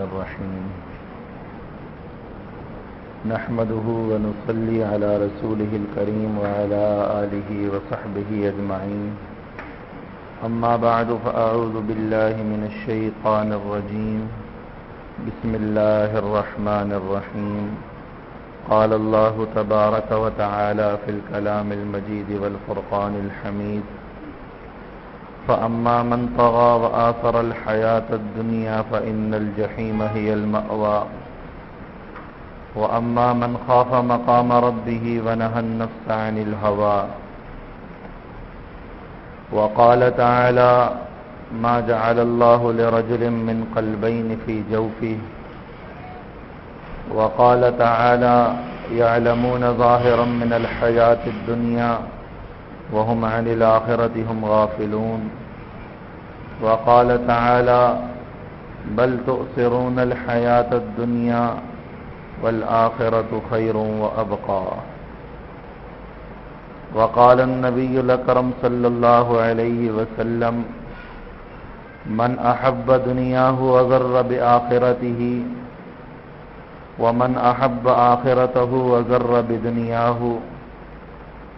الرحيم نحمده ونصلي على رسوله الكريم وعلى آله وصحبه أجمعين أما بعد فأعوذ بالله من الشيطان الرجيم بسم الله الرحمن الرحيم قال الله تبارك وتعالى في الكلام المجيد والفرقان الحميد فأما من طغى وآثر الحياة الدنيا فإن الجحيم هي المأوى وأما من خاف مقام ربه ونهى النفس عن الهوى وقال تعالى ما جعل الله لرجل من قلبين في جوفه وقال تعالى يعلمون ظاهرا من الحياة الدنيا وهم عن الآخرة هم غافلون وقال تعالى بل تؤثرون الحياة الدنيا والآخرة خير وأبقى وقال النبي الأكرم صلى الله عليه وسلم من أحب دنياه وغر بآخرته ومن أحب آخرته وغر بدنياه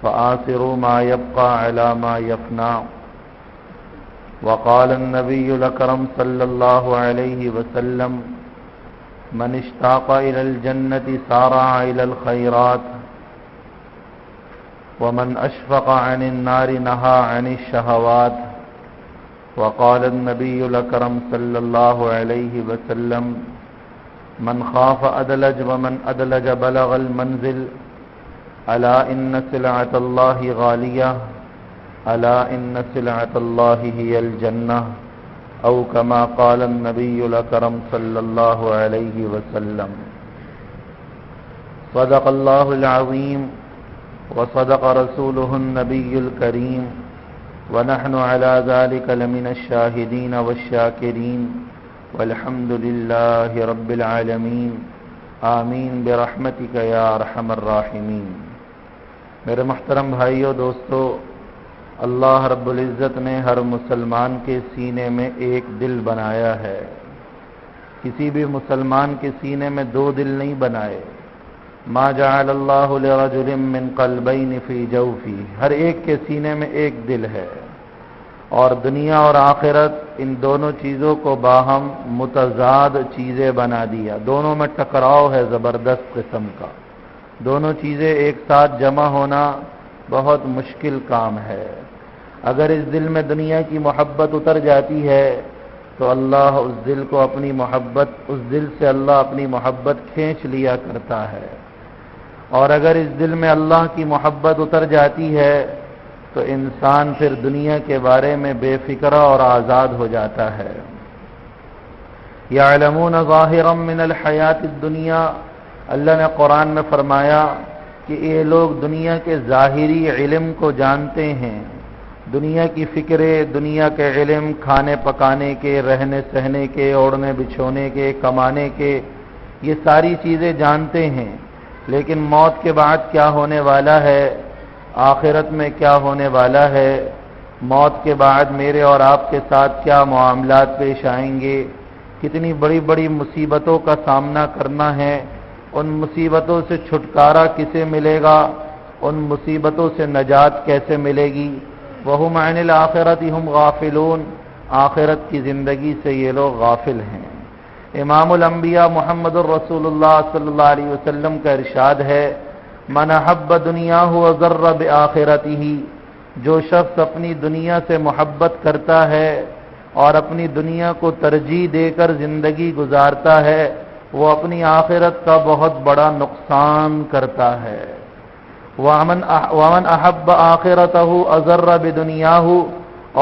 فآثروا ما يبقى على ما يفنى وقال النبي الأكرم صلى الله عليه وسلم من اشتاق إلى الجنة سارع إلى الخيرات ومن أشفق عن النار نهى عن الشهوات وقال النبي الأكرم صلى الله عليه وسلم من خاف أدلج ومن أدلج بلغ المنزل ألا إن سلعة الله غالية ألا إن سلعة الله هي الجنة أو كما قال النبي الأكرم صلى الله عليه وسلم صدق الله العظيم وصدق رسوله النبي الكريم ونحن على ذلك لمن الشاهدين والشاكرين والحمد لله رب العالمين آمین برحمتک یا ارحم الراحمین۔ میرے محترم بھائیو دوستو، اللہ رب العزت نے ہر مسلمان کے سینے میں ایک دل بنایا ہے۔ کسی بھی مسلمان کے سینے میں دو دل نہیں بنائے۔ ما جعل اللہ لرجل من قلبین فی جوفی، ہر ایک کے سینے میں ایک دل ہے، اور دنیا اور آخرت ان دونوں چیزوں کو باہم متضاد چیزیں بنا دیا۔ دونوں میں ٹکراؤ ہے زبردست قسم کا، دونوں چیزیں ایک ساتھ جمع ہونا بہت مشکل کام ہے۔ اگر اس دل میں دنیا کی محبت اتر جاتی ہے تو اللہ اس دل کو اپنی محبت، اس دل سے اللہ اپنی محبت کھینچ لیا کرتا ہے، اور اگر اس دل میں اللہ کی محبت اتر جاتی ہے تو انسان پھر دنیا کے بارے میں بے فکرہ اور آزاد ہو جاتا ہے۔ یعلمون ظاہرا من الحیات الدنیا، اللہ نے قرآن میں فرمایا کہ یہ لوگ دنیا کے ظاہری علم کو جانتے ہیں، دنیا کی فکریں، دنیا کے علم، کھانے پکانے کے، رہنے سہنے کے، اوڑھنے بچھونے کے، کمانے کے، یہ ساری چیزیں جانتے ہیں، لیکن موت کے بعد کیا ہونے والا ہے، آخرت میں کیا ہونے والا ہے، موت کے بعد میرے اور آپ کے ساتھ کیا معاملات پیش آئیں گے، کتنی بڑی بڑی مصیبتوں کا سامنا کرنا ہے، ان مصیبتوں سے چھٹکارا کسے ملے گا، ان مصیبتوں سے نجات کیسے ملے گی، وَهُمْ عَنِ الْآخِرَةِ هُمْ غَافِلُونَ، آخرت کی زندگی سے یہ لوگ غافل ہیں۔ امام الانبیاء محمد الرسول اللہ صلی اللہ علیہ وسلم کا ارشاد ہے، من احب دنیاہ وغر بآخرتہ، جو شخص اپنی دنیا سے محبت کرتا ہے اور اپنی دنیا کو ترجیح دے کر زندگی گزارتا ہے، وہ اپنی آخرت کا بہت بڑا نقصان کرتا ہے۔ ومن احب آخرتہ اغر بدنیاہ،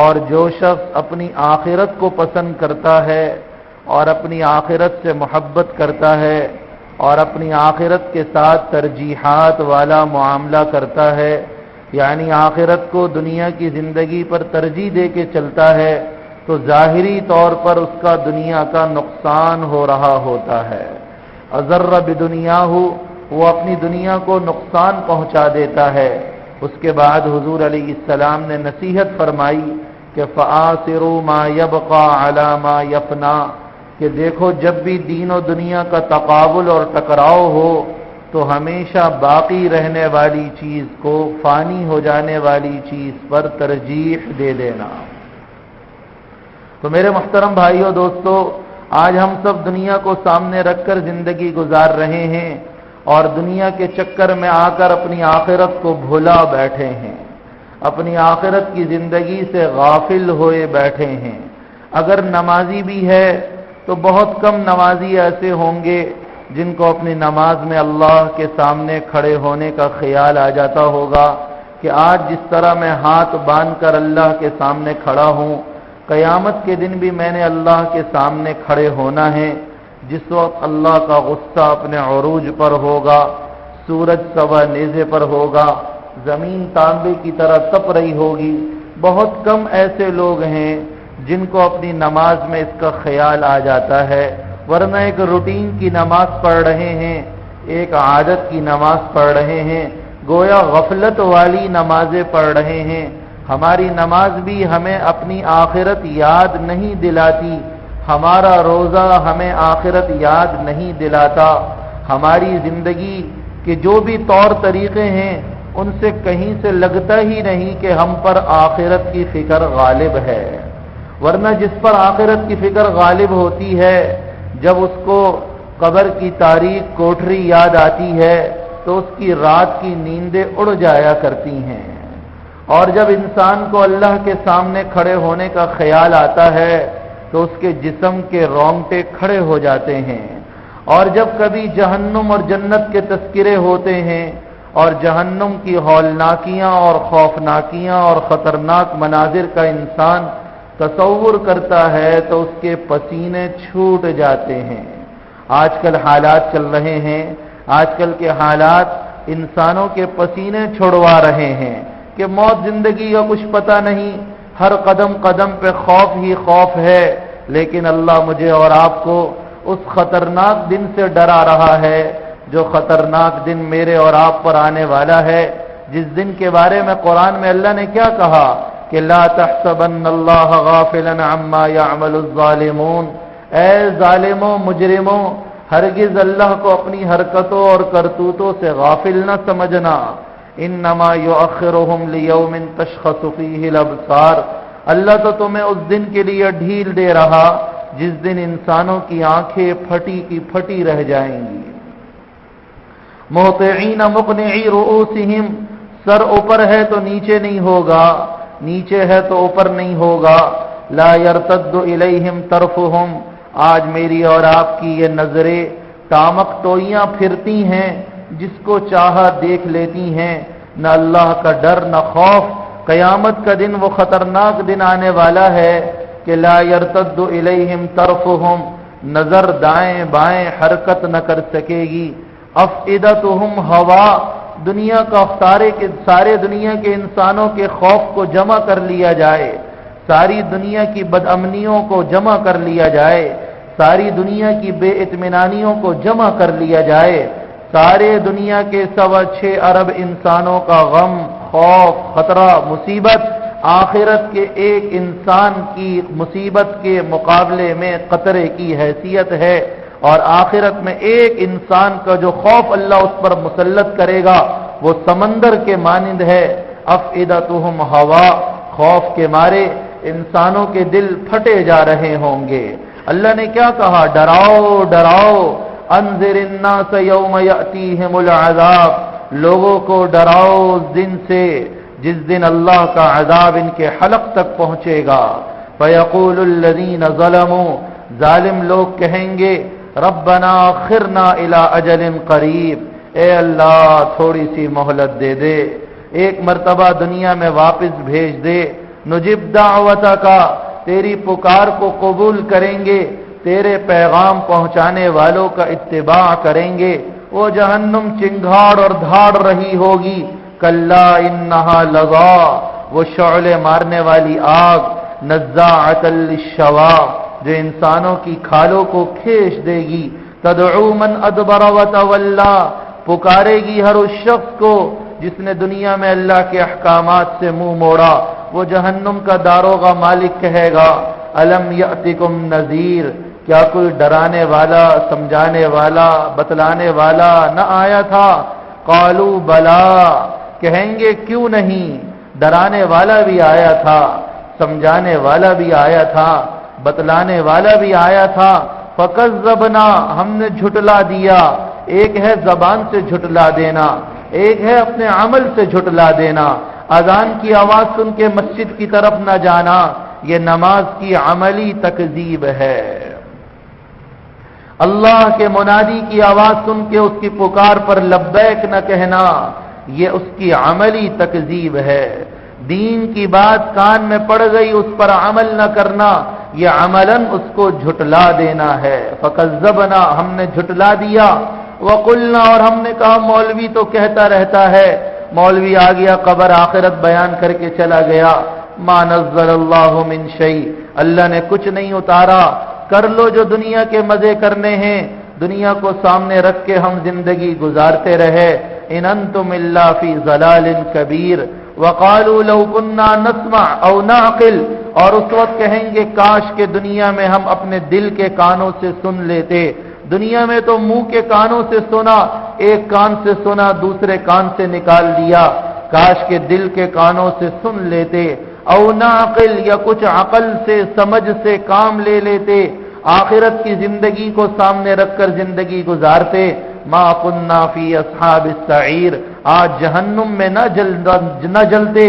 اور جو شخص اپنی آخرت کو پسند کرتا ہے اور اپنی آخرت سے محبت کرتا ہے اور اپنی آخرت کے ساتھ ترجیحات والا معاملہ کرتا ہے، یعنی آخرت کو دنیا کی زندگی پر ترجیح دے کے چلتا ہے، تو ظاہری طور پر اس کا دنیا کا نقصان ہو رہا ہوتا ہے۔ اضر بدنیاہ، وہ اپنی دنیا کو نقصان پہنچا دیتا ہے۔ اس کے بعد حضور علیہ السلام نے نصیحت فرمائی کہ فآثروا ما يبقى على ما يفنى، کہ دیکھو جب بھی دین و دنیا کا تقابل اور ٹکراؤ ہو تو ہمیشہ باقی رہنے والی چیز کو فانی ہو جانے والی چیز پر ترجیح دے دینا۔ تو میرے محترم بھائیوں دوستو، آج ہم سب دنیا کو سامنے رکھ کر زندگی گزار رہے ہیں اور دنیا کے چکر میں آ کر اپنی آخرت کو بھلا بیٹھے ہیں، اپنی آخرت کی زندگی سے غافل ہوئے بیٹھے ہیں۔ اگر نمازی بھی ہے تو بہت کم نمازی ایسے ہوں گے جن کو اپنی نماز میں اللہ کے سامنے کھڑے ہونے کا خیال آ جاتا ہوگا کہ آج جس طرح میں ہاتھ باندھ کر اللہ کے سامنے کھڑا ہوں، قیامت کے دن بھی میں نے اللہ کے سامنے کھڑے ہونا ہے، جس وقت اللہ کا غصہ اپنے عروج پر ہوگا، سورج سوا نیزے پر ہوگا، زمین تانبے کی طرح تپ رہی ہوگی۔ بہت کم ایسے لوگ ہیں جن کو اپنی نماز میں اس کا خیال آ جاتا ہے، ورنہ ایک روٹین کی نماز پڑھ رہے ہیں، ایک عادت کی نماز پڑھ رہے ہیں، گویا غفلت والی نمازیں پڑھ رہے ہیں۔ ہماری نماز بھی ہمیں اپنی آخرت یاد نہیں دلاتی، ہمارا روزہ ہمیں آخرت یاد نہیں دلاتا، ہماری زندگی کے جو بھی طور طریقے ہیں ان سے کہیں سے لگتا ہی نہیں کہ ہم پر آخرت کی فکر غالب ہے۔ ورنہ جس پر آخرت کی فکر غالب ہوتی ہے، جب اس کو قبر کی تاریک کوٹھری یاد آتی ہے تو اس کی رات کی نیندیں اڑ جایا کرتی ہیں، اور جب انسان کو اللہ کے سامنے کھڑے ہونے کا خیال آتا ہے تو اس کے جسم کے رونگٹے کھڑے ہو جاتے ہیں، اور جب کبھی جہنم اور جنت کے تذکرے ہوتے ہیں اور جہنم کی ہولناکیاں اور خوفناکیاں اور خطرناک مناظر کا انسان تصور کرتا ہے تو اس کے پسینے چھوٹ جاتے ہیں۔ آج کل حالات چل رہے ہیں، آج کل کے حالات انسانوں کے پسینے چھڑوا رہے ہیں کہ موت زندگی کا کچھ پتہ نہیں، ہر قدم قدم پہ خوف ہی خوف ہے، لیکن اللہ مجھے اور آپ کو اس خطرناک دن سے ڈرا رہا ہے، جو خطرناک دن میرے اور آپ پر آنے والا ہے، جس دن کے بارے میں قرآن میں اللہ نے کیا کہا کہ لا تحسبن اللہ غافلا عما يعمل الظالمون، اے ظالموں مجرموں، ہرگز اللہ کو اپنی حرکتوں اور کرتوتوں سے غافل نہ سمجھنا، انما یؤخرهم لیوم تشخص فیہ الابصار، اللہ تو تمہیں اس دن کے لیے ڈھیل دے رہا جس دن انسانوں کی آنکھیں پھٹی کی پھٹی رہ جائیں گی۔ مہطعین مقنعی رؤوسہم، سر اوپر ہے تو نیچے نہیں ہوگا، نیچے ہے تو اوپر نہیں ہوگا، لا یرتد الیہم طرفہم، آج میری اور آپ کی یہ نظریں ٹامک ٹوئیاں پھرتی ہیں، جس کو چاہا دیکھ لیتی ہیں، نہ اللہ کا ڈر نہ خوف۔ قیامت کا دن وہ خطرناک دن آنے والا ہے کہ لا یرتد الیہم طرفہم، نظر دائیں بائیں حرکت نہ کر سکے گی۔ افئدتہم ہوا، دنیا کا سارے دنیا کے انسانوں کے خوف کو جمع کر لیا جائے، ساری دنیا کی بدامنیوں کو جمع کر لیا جائے، ساری دنیا کی بے اطمینانیوں کو جمع کر لیا جائے، سارے دنیا کے 6.25 ارب انسانوں کا غم، خوف، خطرہ، مصیبت آخرت کے ایک انسان کی مصیبت کے مقابلے میں قطرے کی حیثیت ہے، اور آخرت میں ایک انسان کا جو خوف اللہ اس پر مسلط کرے گا وہ سمندر کے مانند ہے۔ افئدتہم ہوا، خوف کے مارے انسانوں کے دل پھٹے جا رہے ہوں گے۔ اللہ نے کیا کہا؟ ڈراؤ ڈراؤ، انذر الناس یوم یأتیہم العذاب، لوگوں کو ڈراؤ اس دن سے جس دن اللہ کا عذاب ان کے حلق تک پہنچے گا۔ فیقول الذین ظلموا، ظالم لوگ کہیں گے ربنا اخرنا الی اجل قریب، اے اللہ تھوڑی سی مہلت دے دے، ایک مرتبہ دنیا میں واپس بھیج دے، نجب دعوتک، تیری پکار کو قبول کریں گے، تیرے پیغام پہنچانے والوں کا اتباع کریں گے۔ وہ جہنم چنگھاڑ اور دھاڑ رہی ہوگی، کلا انہا لظا، وہ شعلے مارنے والی آگ، نزاعۃ للشوا، جو انسانوں کی کھالوں کو کھینچ دے گی، تدعو من ادبر وتولا، پکارے گی ہر اس شخص کو جس نے دنیا میں اللہ کے احکامات سے منہ موڑا۔ وہ جہنم کا داروغہ مالک کہے گا الم یأتکم نذیر، کیا کوئی ڈرانے والا، سمجھانے والا، بتلانے والا نہ آیا تھا؟ قالوا بلا، کہیں گے کیوں نہیں، ڈرانے والا بھی آیا تھا، سمجھانے والا بھی آیا تھا، بتلانے والا بھی آیا تھا۔ فکذبنا، ہم نے جھٹلا دیا۔ ایک ہے زبان سے جھٹلا دینا، ایک ہے اپنے عمل سے جھٹلا دینا۔ اذان کی آواز سن کے مسجد کی طرف نہ جانا، یہ نماز کی عملی تکذیب ہے۔ اللہ کے منادی کی آواز سن کے اس کی پکار پر لبیک نہ کہنا، یہ اس کی عملی تکذیب ہے۔ دین کی بات کان میں پڑ گئی، اس پر عمل نہ کرنا، یہ عملاً اس کو جھٹلا دینا ہے۔ فکذبنا، ہم نے جھٹلا دیا۔ وقلنا، اور ہم نے کہا مولوی تو کہتا رہتا ہے، مولوی آ گیا قبر آخرت بیان کر کے چلا گیا۔ ما نزل اللہ من شیء، اللہ نے کچھ نہیں اتارا، کر لو جو دنیا کے مزے کرنے ہیں، دنیا کو سامنے رکھ کے ہم زندگی گزارتے رہے۔ ان انتم الا فی ضلال کبیر وقالوا لو كنا نسمع او نعقل، اور اس وقت کہیں گے کاش کہ دنیا میں ہم اپنے دل کے کانوں سے سن لیتے۔ دنیا میں تو منہ کے کانوں سے سنا، ایک کان سے سنا دوسرے کان سے نکال دیا، کاش کہ دل کے کانوں سے سن لیتے۔ او نعقل، یا کچھ عقل سے سمجھ سے کام لے لیتے، آخرت کی زندگی کو سامنے رکھ کر زندگی گزارتے۔ ما كنا فی اصحاب السعیر، آج جہنم میں نہ جلتے،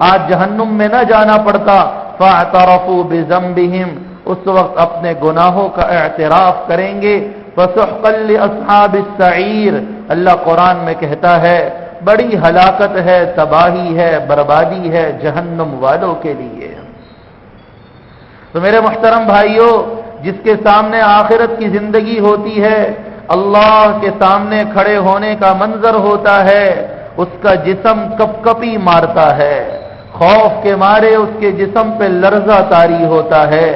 آج جہنم میں نہ جانا پڑتا۔ فاعترفوا بذنبہم، اس وقت اپنے گناہوں کا اعتراف کریں گے۔ فسحقا لاصحاب السعیر، اللہ قرآن میں کہتا ہے بڑی ہلاکت ہے، تباہی ہے، بربادی ہے جہنم والوں کے لیے۔ تو میرے محترم بھائیوں، جس کے سامنے آخرت کی زندگی ہوتی ہے، اللہ کے سامنے کھڑے ہونے کا منظر ہوتا ہے، اس کا جسم کپ کپی مارتا ہے، خوف کے مارے اس کے جسم پہ لرزہ طاری ہوتا ہے۔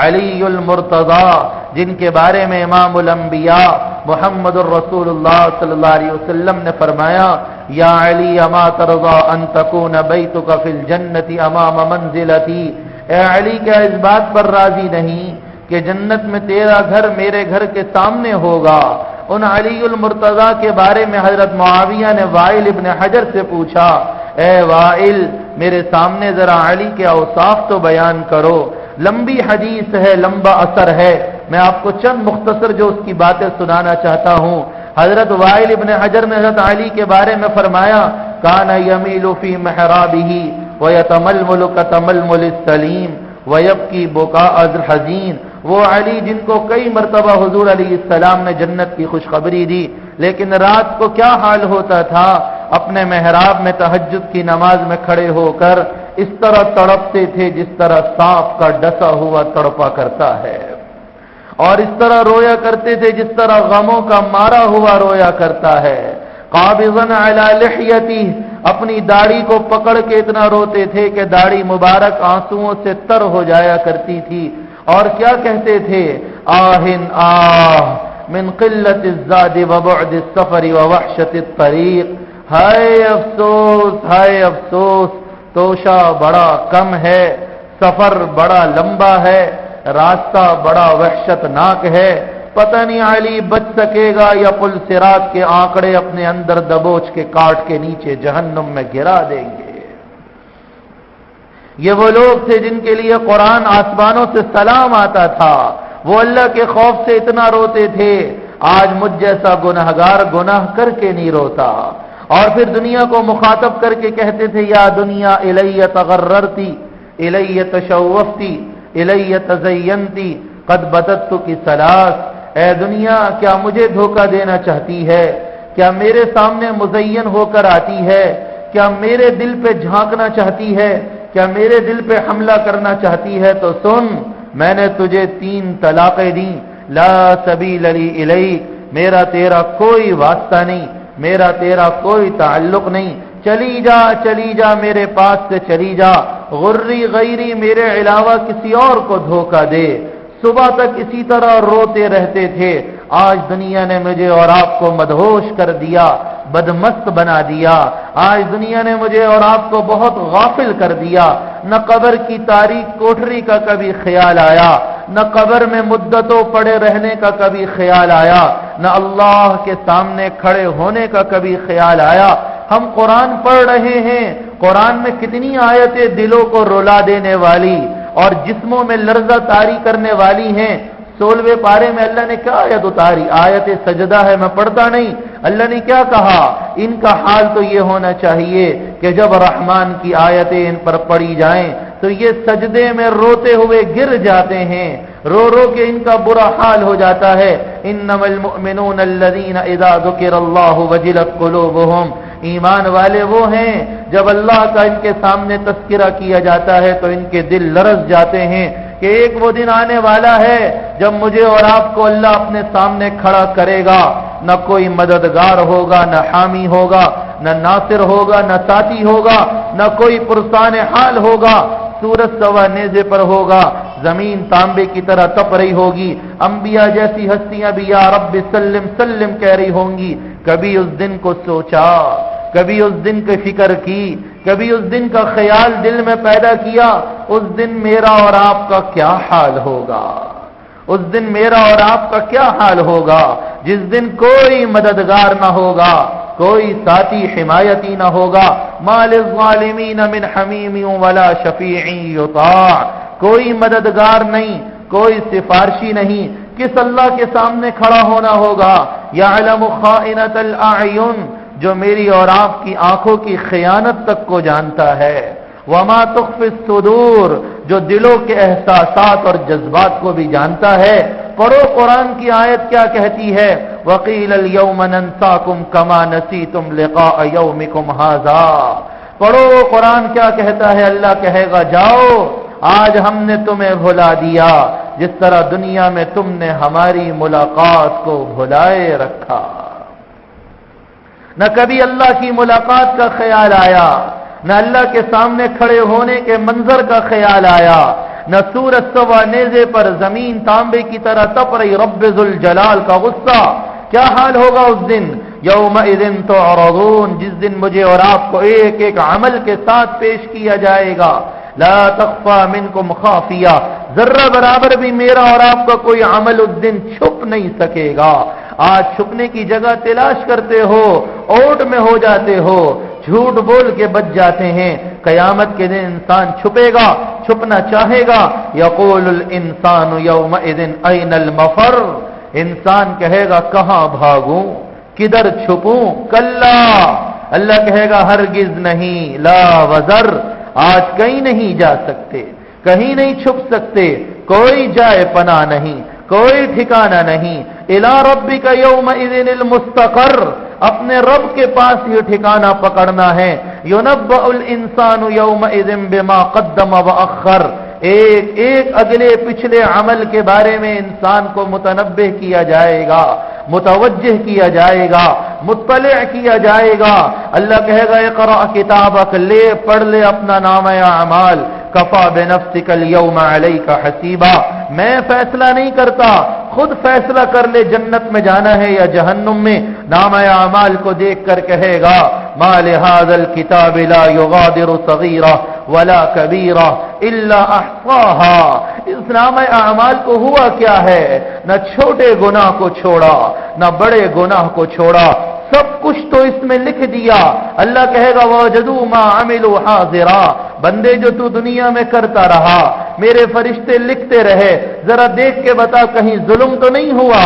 علی المرتضی، جن کے بارے میں امام الانبیاء محمد الرسول اللہ صلی اللہ علیہ وسلم نے فرمایا، یا علی اما ترضى ان تكون بیتک فی الجنۃ امام منزلتی، اے علی کیا اس بات پر راضی نہیں کہ جنت میں تیرا گھر میرے گھر کے سامنے ہوگا؟ ان علی المرتضی کے بارے میں حضرت معاویہ نے وائل ابن حجر سے پوچھا، اے وائل میرے سامنے ذرا علی کے اوصاف تو بیان کرو۔ لمبی حدیث ہے، لمبا اثر ہے، میں آپ کو چند مختصر جو اس کی باتیں سنانا چاہتا ہوں۔ حضرت وائل ابن حجر نے حضرت علی کے بارے میں فرمایا، کان یمیل فی محرابہ ویتململ کتململ السلیم ویبکی بکاء الحزین، وہ علی جن کو کئی مرتبہ حضور علیہ السلام نے جنت کی خوشخبری دی، لیکن رات کو کیا حال ہوتا تھا؟ اپنے محراب میں تہجد کی نماز میں کھڑے ہو کر اس طرح تڑپتے تھے جس طرح سانپ کا ڈسا ہوا تڑپا کرتا ہے، اور اس طرح رویا کرتے تھے جس طرح غموں کا مارا ہوا رویا کرتا ہے۔ قابضا علی لحیتی، اپنی داڑھی کو پکڑ کے اتنا روتے تھے کہ داڑھی مبارک آنسوؤں سے تر ہو جایا کرتی تھی، اور کیا کہتے تھے؟ آہن آہ من قلت الزاد وبعد السفر ووحشت الطریق، ہائے افسوس، ہائے افسوس، توشہ بڑا کم ہے، سفر بڑا لمبا ہے، راستہ بڑا وحشتناک ہے، پتہ نہیں علی بچ سکے گا یا پل صراط کے آنکڑے اپنے اندر دبوچ کے کاٹ کے نیچے جہنم میں گرا دیں گے۔ یہ وہ لوگ تھے جن کے لیے قرآن آسمانوں سے سلام آتا تھا، وہ اللہ کے خوف سے اتنا روتے تھے۔ آج مجھ جیسا گنہگار گناہ کر کے نہیں روتا، اور پھر دنیا کو مخاطب کر کے کہتے تھے، یا دنیا الی تغررتی الی تشوفتی الی تزینتی قد بدت کی سلاس، اے دنیا کیا مجھے دھوکہ دینا چاہتی ہے؟ کیا میرے سامنے مزین ہو کر آتی ہے؟ کیا میرے دل پہ جھانکنا چاہتی ہے؟ کیا میرے دل پہ حملہ کرنا چاہتی ہے؟ تو سن، میں نے تجھے 3 طلاقیں دی، لا سبیل لی الیک، میرا تیرا کوئی واسطہ نہیں، میرا تیرا کوئی تعلق نہیں، چلی جا چلی جا، میرے پاس سے چلی جا، غری غیری، میرے علاوہ کسی اور کو دھوکہ دے۔ صبح تک اسی طرح روتے رہتے تھے، آج دنیا نے مجھے اور آپ کو مدہوش کر دیا، بدمست بنا دیا، آج دنیا نے مجھے اور آپ کو بہت غافل کر دیا۔ نہ قبر کی تاریک کوٹری کا کبھی خیال آیا، نہ قبر میں مدتوں پڑے رہنے کا کبھی خیال آیا، نہ اللہ کے سامنے کھڑے ہونے کا کبھی خیال آیا۔ ہم قرآن پڑھ رہے ہیں، قرآن میں کتنی آیتیں دلوں کو رلا دینے والی اور جسموں میں لرزہ طاری کرنے والی ہیں۔ 16ویں پارے میں اللہ نے کیا آیت اتاری؟ آیت سجدہ ہے، میں پڑھتا نہیں۔ اللہ نے کیا کہا؟ ان کا حال تو یہ ہونا چاہیے کہ جب رحمان کی آیتیں ان پر پڑھی جائیں تو یہ سجدے میں روتے ہوئے گر جاتے ہیں، رو رو کے ان کا برا حال ہو جاتا ہے۔ انما المؤمنون الذین اذا ذکر اللہ وجلت قلوبہم، ایمان والے وہ ہیں جب اللہ کا ان کے سامنے تذکرہ کیا جاتا ہے تو ان کے دل لرز جاتے ہیں کہ ایک وہ دن آنے والا ہے جب مجھے اور آپ کو اللہ اپنے سامنے کھڑا کرے گا، نہ کوئی مددگار ہوگا، نہ حامی ہوگا، نہ ناصر ہوگا، نہ ساتھی ہوگا، نہ کوئی پرسان حال ہوگا۔ سورج سوا نیزے پر ہوگا، زمین تانبے کی طرح تپ رہی ہوگی، انبیاء جیسی ہستیاں بھی یا رب سلم سلم کہہ رہی ہوں گی۔ کبھی اس دن کو سوچا، کبھی اس دن کی فکر کی، کبھی اس دن کا خیال دل میں پیدا کیا، اس دن میرا اور آپ کا کیا حال ہوگا؟ اس دن میرا اور آپ کا کیا حال ہوگا جس دن کوئی مددگار نہ ہوگا، کوئی ساتھی حمایتی نہ ہوگا۔ ما للظالمین من حمیم ولا شفیع یطاع، کوئی مددگار نہیں، کوئی سفارشی نہیں۔ کس اللہ کے سامنے کھڑا ہونا ہوگا؟ یعلم خائنۃ الاعین، جو میری اور آپ کی آنکھوں کی خیانت تک کو جانتا ہے۔ وما تخفی الصدور، جو دلوں کے احساسات اور جذبات کو بھی جانتا ہے۔ پڑھو قرآن کی آیت کیا کہتی ہے؟ وقیل اليوم ننساکم کما نسیتم لقاء یومکم ھذا۔ پڑھو قرآن کیا کہتا ہے؟ اللہ کہے گا جاؤ، آج ہم نے تمہیں بھلا دیا جس طرح دنیا میں تم نے ہماری ملاقات کو بھلائے رکھا۔ نہ کبھی اللہ کی ملاقات کا خیال آیا، نہ اللہ کے سامنے کھڑے ہونے کے منظر کا خیال آیا، نہ سورج سوا نیزے پر زمین تانبے کی طرح تپ رہی رب ذوالجلال کا غصہ۔ کیا حال ہوگا اس دن؟ یومئذ تعرضون، جس دن مجھے اور آپ کو ایک ایک عمل کے ساتھ پیش کیا جائے گا۔ لا تخفى منکم خافیہ، ذرہ برابر بھی میرا اور آپ کا کوئی عمل اس دن چھپ نہیں سکے گا۔ آج چھپنے کی جگہ تلاش کرتے ہو، اوٹ میں ہو جاتے ہو، جھوٹ بول کے بچ جاتے ہیں۔ قیامت کے دن انسان چھپے گا، چھپنا چاہے گا۔ یقول الانسان یومئذ این المفر، انسان کہے گا کہاں بھاگوں، کدھر چھپوں؟ کلا، اللہ کہے گا ہرگز نہیں، لا وزر، آج کہیں نہیں جا سکتے، کہیں نہیں چھپ سکتے، کوئی جائے پناہ نہیں، کوئی ٹھکانہ نہیں۔ الی ربک یومئذ المستقر، اپنے رب کے پاس یہ ٹھکانہ پکڑنا ہے۔ ینبأ الانسان یومئذ بما قدم واخر، ایک ایک اگلے پچھلے عمل کے بارے میں انسان کو متنبہ کیا جائے گا، متوجہ کیا جائے گا، مطلع کیا جائے گا۔ اللہ کہے گا اقرأ کتابک، لے پڑھ لے اپنا نامہ اعمال۔ کفا بنفسک اليوم علیک حسیبا، میں فیصلہ نہیں کرتا، خود فیصلہ کر لے جنت میں جانا ہے یا جہنم میں۔ نامہ اعمال کو دیکھ کر کہے گا ما لهذا الكتاب لا يغادر صغیرہ ولا کبیرہ الا احصاها، اس نامہ اعمال کو ہوا کیا ہے؟ نہ چھوٹے گناہ کو چھوڑا، نہ بڑے گناہ کو چھوڑا، سب کچھ تو اس میں لکھ دیا۔ اللہ کہے گا وجدوا ما عملوا حاضرا، بندے جو تو دنیا میں کرتا رہا، میرے فرشتے لکھتے رہے، ذرا دیکھ کے بتا کہیں ظلم تو نہیں ہوا،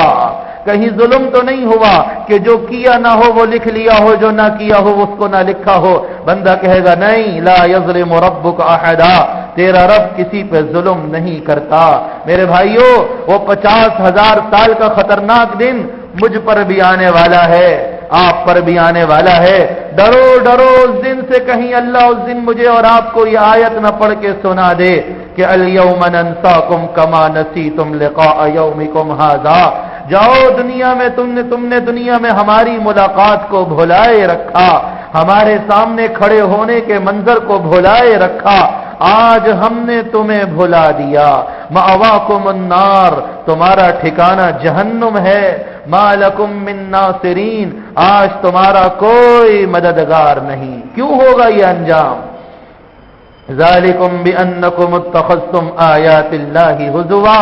کہیں ظلم تو نہیں ہوا کہ جو کیا نہ ہو وہ لکھ لیا ہو، جو نہ کیا ہو اس کو نہ لکھا ہو۔ بندہ کہے گا نہیں، لا یظلم ربک احدا، تیرا رب کسی پہ ظلم نہیں کرتا۔ میرے بھائیوں، وہ 50,000 سال کا خطرناک دن مجھ پر بھی آنے والا ہے، آپ پر بھی آنے والا ہے۔ ڈرو ڈرو اس دن سے، کہیں اللہ اس دن مجھے اور آپ کو یہ آیت نہ پڑھ کے سنا دے کہ الیوم ننساکم کما نسیتم لقاء یومکم ھذا، جاؤ دنیا میں تم نے دنیا میں ہماری ملاقات کو بھلائے رکھا، ہمارے سامنے کھڑے ہونے کے منظر کو بھلائے رکھا، آج ہم نے تمہیں بھلا دیا۔ مأواکم النار، تمہارا ٹھکانہ جہنم ہے۔ ما لکم من ناصرین، آج تمہارا کوئی مددگار نہیں۔ کیوں ہوگا یہ انجام؟ ذالکم بانکم اتخذتم آیات اللہ ہزوا،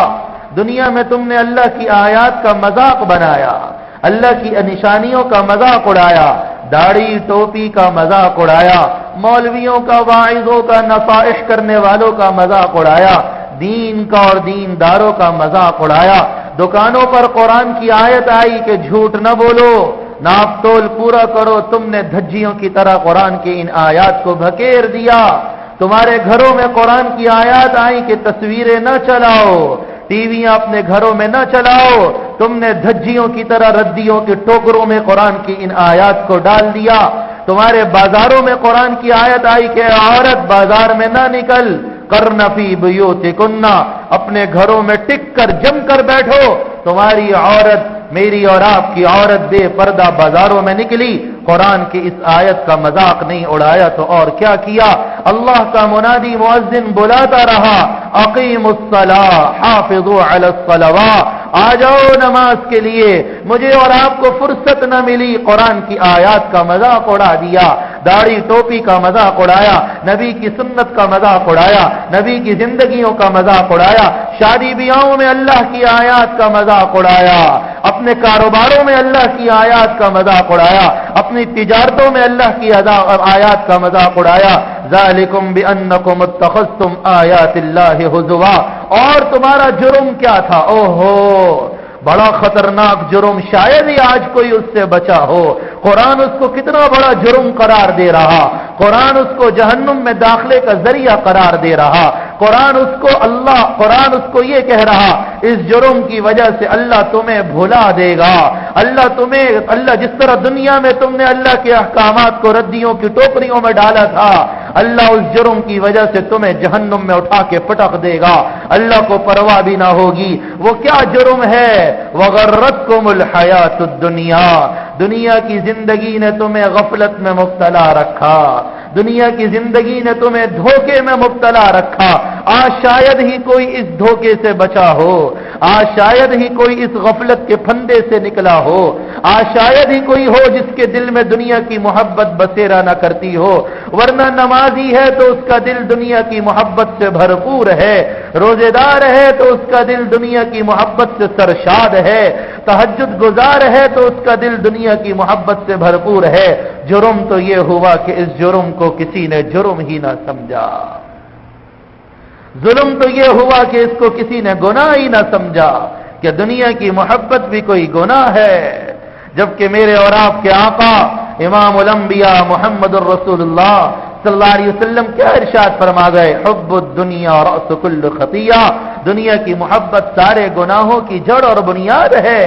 دنیا میں تم نے اللہ کی آیات کا مذاق بنایا، اللہ کی نشانیوں کا مذاق اڑایا، داڑھی ٹوپی کا مذاق اڑایا، مولویوں کا، واعظوں کا، نصائح کرنے والوں کا مذاق اڑایا، دین کا اور دینداروں کا مذاق اڑایا۔ دکانوں پر قرآن کی آیت آئی کہ جھوٹ نہ بولو، ناپ تول پورا کرو، تم نے دھجیوں کی طرح قرآن کی ان آیات کو بھکیر دیا۔ تمہارے گھروں میں قرآن کی آیات آئی کہ تصویریں نہ چلاؤ، ٹی ویاں اپنے گھروں میں نہ چلاؤ، تم نے دھجیوں کی طرح ردیوں کے ٹوکروں میں قرآن کی ان آیات کو ڈال دیا۔ تمہارے بازاروں میں قرآن کی آیت آئی کہ عورت بازار میں نہ نکل، کرن فی بیوتکن، اپنے گھروں میں ٹک کر جم کر بیٹھو۔ تمہاری عورت، میری اور آپ کی عورت بے پردہ بازاروں میں نکلی، قرآن کی اس آیت کا مذاق نہیں اڑایا تو اور کیا کیا؟ اللہ کا منادی مؤذن بلاتا رہا، اقیموا الصلاۃ حافظوا علی الصلوات، آ جاؤ نماز کے لیے۔ مجھے اور آپ کو فرصت نہ ملی، قرآن کی آیات کا مذاق اڑا دیا، داڑھی ٹوپی کا مذاق اڑایا، نبی کی سنت کا مذاق اڑایا، نبی کی زندگیوں کا مذاق اڑایا، شادی بیاہوں میں اللہ کی آیات کا مذاق اڑایا، اپنے کاروباروں میں اللہ کی آیات کا مذاق اڑایا، اپنی تجارتوں میں اللہ کی آیات کا مذاق اڑایا۔ ذالکم بانکم اتخذتم آیات اللہ ہزوا، اور تمہارا جرم کیا تھا؟ اوہو، بڑا خطرناک جرم، شاید ہی آج کوئی اس سے بچا ہو۔ قرآن اس کو کتنا بڑا جرم قرار دے رہا، قرآن اس کو جہنم میں داخلے کا ذریعہ قرار دے رہا، قرآن اس کو یہ کہہ رہا، اس جرم کی وجہ سے اللہ تمہیں بھلا دے گا، اللہ جس طرح دنیا میں تم نے اللہ کے احکامات کو ردیوں کی ٹوکریوں میں ڈالا تھا، اللہ اس جرم کی وجہ سے تمہیں جہنم میں اٹھا کے پٹک دے گا، اللہ کو پرواہ بھی نہ ہوگی۔ وہ کیا جرم ہے؟ وغرتکم الحیات الدنیا، دنیا کی زندگی نے تمہیں غفلت میں مبتلا رکھا، دنیا کی زندگی نے تمہیں دھوکے میں مبتلا رکھا۔ آج شاید ہی کوئی اس دھوکے سے بچا ہو، آج شاید ہی کوئی اس غفلت کے پھندے سے نکلا ہو، آج شاید ہی کوئی ہو جس کے دل میں دنیا کی محبت بسیرا نہ کرتی ہو، ورنہ نمازی ہے تو اس کا دل دنیا کی محبت سے بھرپور ہے، روزے دار ہے تو اس کا دل دنیا کی محبت سے سرشاد ہے، تہجد گزار ہے تو اس کا دل دنیا کی محبت سے بھرپور ہے۔ جرم تو یہ ہوا کہ اس جرم کو کسی نے جرم ہی نہ سمجھا، ظلم تو یہ ہوا کہ اس کو کسی نے گناہ ہی نہ سمجھا کہ دنیا کی محبت بھی کوئی گناہ ہے، جبکہ میرے اور آپ کے آقا امام الانبیاء محمد الرسول اللہ صلی اللہ علیہ وسلم کیا ارشاد فرما گئے؟ حب الدنیا رأس کل خطیہ، دنیا کی محبت سارے گناہوں کی جڑ اور بنیاد ہے۔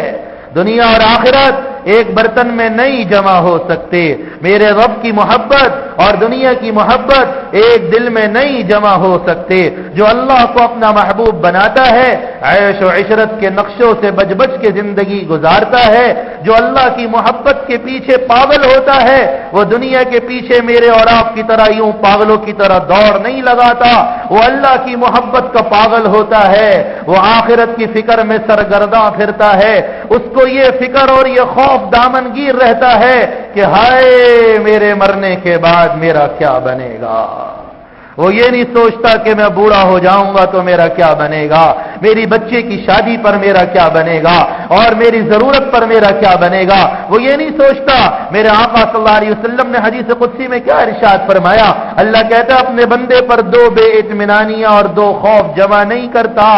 دنیا اور آخرت ایک برتن میں نہیں جمع ہو سکتے، میرے رب کی محبت اور دنیا کی محبت ایک دل میں نہیں جمع ہو سکتے۔ جو اللہ کو اپنا محبوب بناتا ہے، عیش و عشرت کے نقشوں سے بچ بچ کے زندگی گزارتا ہے، جو اللہ کی محبت کے پیچھے پاگل ہوتا ہے، وہ دنیا کے پیچھے میرے اور آپ کی طرح یوں پاگلوں کی طرح دوڑ نہیں لگاتا، وہ اللہ کی محبت کا پاگل ہوتا ہے، وہ آخرت کی فکر میں سرگرداں پھرتا ہے، اس کو یہ فکر اور یہ خوف دامن گیر رہتا ہے کہ ہائے میرے مرنے کے بعد میرا کیا بنے گا۔ وہ یہ نہیں سوچتا کہ میں بوڑھا ہو جاؤں گا تو میرا کیا بنے گا، میری بچے کی شادی پر میرا کیا بنے گا، اور میری ضرورت پر میرا کیا بنے گا۔ وہ یہ نہیں سوچتا۔ میرے آقا صلی اللہ علیہ وسلم نے حدیث قدسی میں کیا ارشاد فرمایا؟ اللہ کہتا ہے اپنے بندے پر دو بے اطمینانیاں اور دو خوف جمع نہیں کرتا،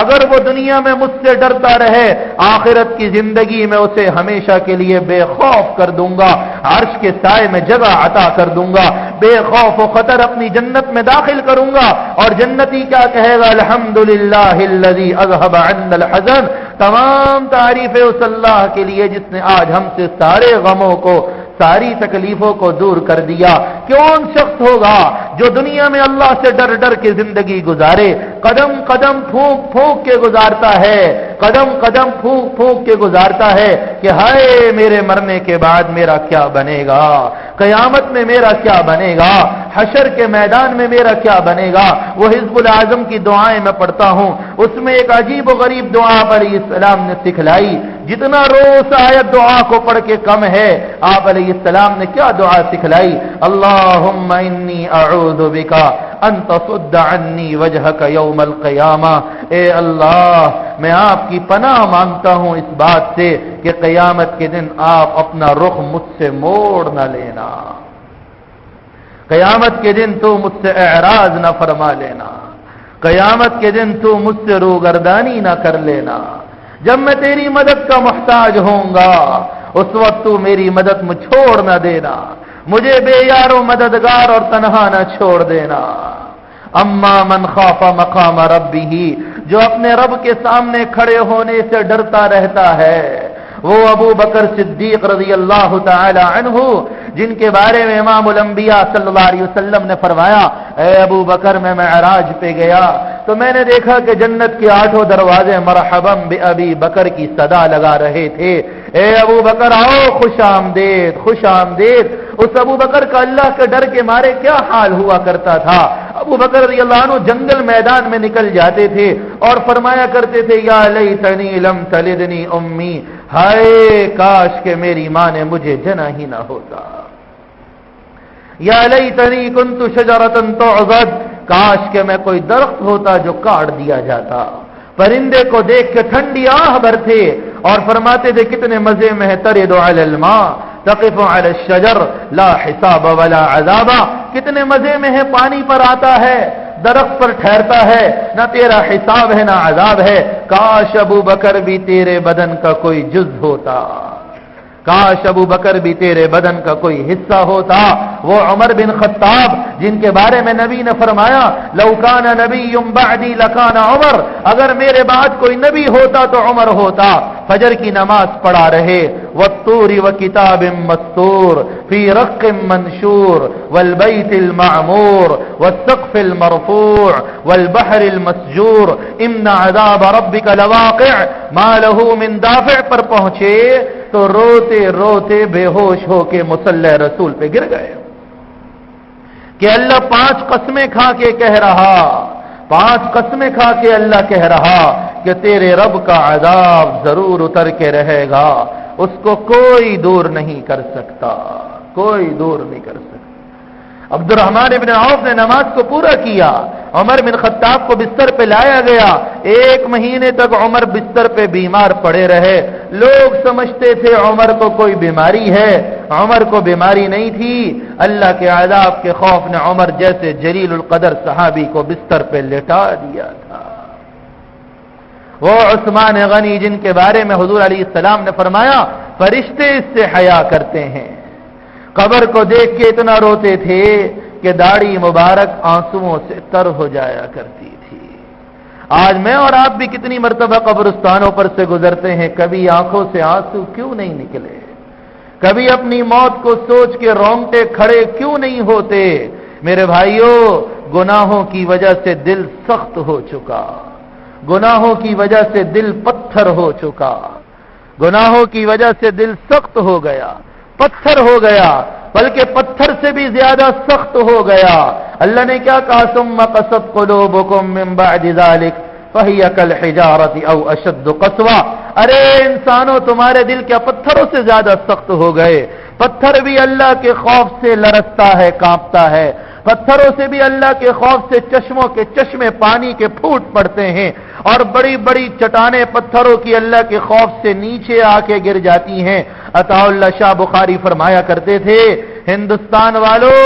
اگر وہ دنیا میں مجھ سے ڈرتا رہے، آخرت کی زندگی میں اسے ہمیشہ کے لیے بے خوف کر دوں گا، عرش کے سائے میں جگہ عطا کر دوں گا، بے خوف و خطر اپنی جنت میں داخل کروں گا۔ اور جنتی کیا کہے گا؟ الحمدللہ الذی اذھب عنا الحزن، تمام تعریفیں اس اللہ کے لیے جس نے آج ہم سے سارے غموں کو، ساری تکلیفوں کو دور کر دیا۔ کون شخص ہوگا جو دنیا میں اللہ سے ڈر ڈر کے زندگی گزارے، قدم قدم پھونک پھونک کے گزارتا ہے، قدم قدم پھونک پھونک کے گزارتا ہے کہ ہائے میرے مرنے کے بعد میرا کیا بنے گا، قیامت میں میرا کیا بنے گا، حشر کے میدان میں میرا کیا بنے گا۔ وہ حزب الاعظم کی دعائیں میں پڑھتا ہوں، اس میں ایک عجیب و غریب دعا علیہ السلام نے سکھلائی، جتنا روز آیت دعا کو پڑھ کے کم ہے۔ آپ علیہ السلام نے کیا دعا سکھلائی؟ اللہم انی اعوذ بک ان تصد عنی وجہک یوم القیامہ، اے اللہ میں آپ کی پناہ مانگتا ہوں اس بات سے کہ قیامت کے دن آپ اپنا رخ مجھ سے موڑ نہ لینا، قیامت کے دن تو مجھ سے اعراض نہ فرما لینا، قیامت کے دن تو مجھ سے روگردانی نہ کر لینا، جب میں تیری مدد کا محتاج ہوں گا اس وقت تو میری مدد مجھ چھوڑ نہ دینا، مجھے بے یار و مددگار اور تنہا نہ چھوڑ دینا۔ اما من خاف مقام ربہ، جو اپنے رب کے سامنے کھڑے ہونے سے ڈرتا رہتا ہے، وہ ابو بکر صدیق رضی اللہ تعالی عنہ، جن کے بارے میں امام الانبیاء صلی اللہ علیہ وسلم نے فرمایا، اے ابو بکر میں معراج پہ گیا تو میں نے دیکھا کہ جنت کے 8 دروازے مرحبا بابی بکر کی صدا لگا رہے تھے، اے ابو بکر آؤ، خوش آمدید خوش آمدید۔ اس ابو بکر کا اللہ کے ڈر کے مارے کیا حال ہوا کرتا تھا، ابو بکر رضی اللہ عنہ جنگل میدان میں نکل جاتے تھے اور فرمایا کرتے تھے، یا لیتنی لم تلدنی امی، ہائے کاش کہ میری ماں نے مجھے جنا ہی نہ ہوتا، یا لیتنی کنت شجرۃ تعضد، کاش کہ میں کوئی درخت ہوتا جو کاٹ دیا جاتا۔ پرندے کو دیکھ کے ٹھنڈی آہ بھرتے اور فرماتے تھے کتنے مزے میں ہے، ترد علی الماء تقف علی الشجر لا حساب ولا عذاب، کتنے مزے میں ہے، پانی پر آتا ہے، درخت پر ٹھہرتا ہے، نہ تیرا حساب ہے نہ عذاب ہے۔ کاش ابو بکر بھی تیرے بدن کا کوئی جز ہوتا، کاش ابو بکر بھی تیرے بدن کا کوئی حصہ ہوتا۔ وہ عمر بن خطاب جن کے بارے میں نبی نے فرمایا، لو کان نبی بعدی لکان عمر، اگر میرے بعد کوئی نبی ہوتا تو عمر ہوتا۔ فجر کی نماز پڑھا رہے، والطور وکتاب مستور فی رق منشور والبیت المعمور والسقف المرفوع والبحر المسجور ان عذاب ربک لواقع ما له من دافع پر پہنچے تو روتے روتے بے ہوش ہو کے مصلی رسول پہ گر گئے کہ اللہ 5 قسمیں کھا کے کہہ رہا، 5 قسمیں کھا کے اللہ کہہ رہا کہ تیرے رب کا عذاب ضرور اتر کے رہے گا، اس کو کوئی دور نہیں کر سکتا، کوئی دور نہیں کر سکتا۔ عبد الرحمن ابن عوف نے نماز کو پورا کیا، عمر بن خطاب کو بستر پہ لایا گیا، 1 مہینے تک عمر بستر پہ بیمار پڑے رہے۔ لوگ سمجھتے تھے عمر کو کوئی بیماری ہے، عمر کو بیماری نہیں تھی، اللہ کے عذاب کے خوف نے عمر جیسے جلیل القدر صحابی کو بستر پہ لٹا دیا تھا۔ وہ عثمان غنی جن کے بارے میں حضور علیہ السلام نے فرمایا فرشتے اس سے حیا کرتے ہیں، قبر کو دیکھ کے اتنا روتے تھے کہ داڑھی مبارک آنسوؤں سے تر ہو جایا کرتی تھی۔ آج میں اور آپ بھی کتنی مرتبہ قبرستانوں پر سے گزرتے ہیں، کبھی آنکھوں سے آنسو کیوں نہیں نکلے، کبھی اپنی موت کو سوچ کے رونگٹے کھڑے کیوں نہیں ہوتے؟ میرے بھائیوں، گناہوں کی وجہ سے دل سخت ہو چکا، گناہوں کی وجہ سے دل پتھر ہو چکا، گناہوں کی وجہ سے دل سخت ہو گیا، پتھر ہو گیا، بلکہ پتھر سے بھی زیادہ سخت ہو گیا۔ اللہ نے کیا کہا، ثم قست قلوبکم من بعد ذلک فہی کالحجارۃ او اشد قسوہ، ارے انسانوں تمہارے دل کیا پتھروں سے زیادہ سخت ہو گئے؟ پتھر بھی اللہ کے خوف سے لرزتا ہے، کانپتا ہے، پتھروں سے بھی اللہ کے خوف سے چشموں کے چشمے پانی کے پھوٹ پڑتے ہیں، اور بڑی بڑی چٹانیں پتھروں کی اللہ کے خوف سے نیچے آ کے گر جاتی ہیں۔ عطا اللہ شاہ بخاری فرمایا کرتے تھے، ہندوستان والو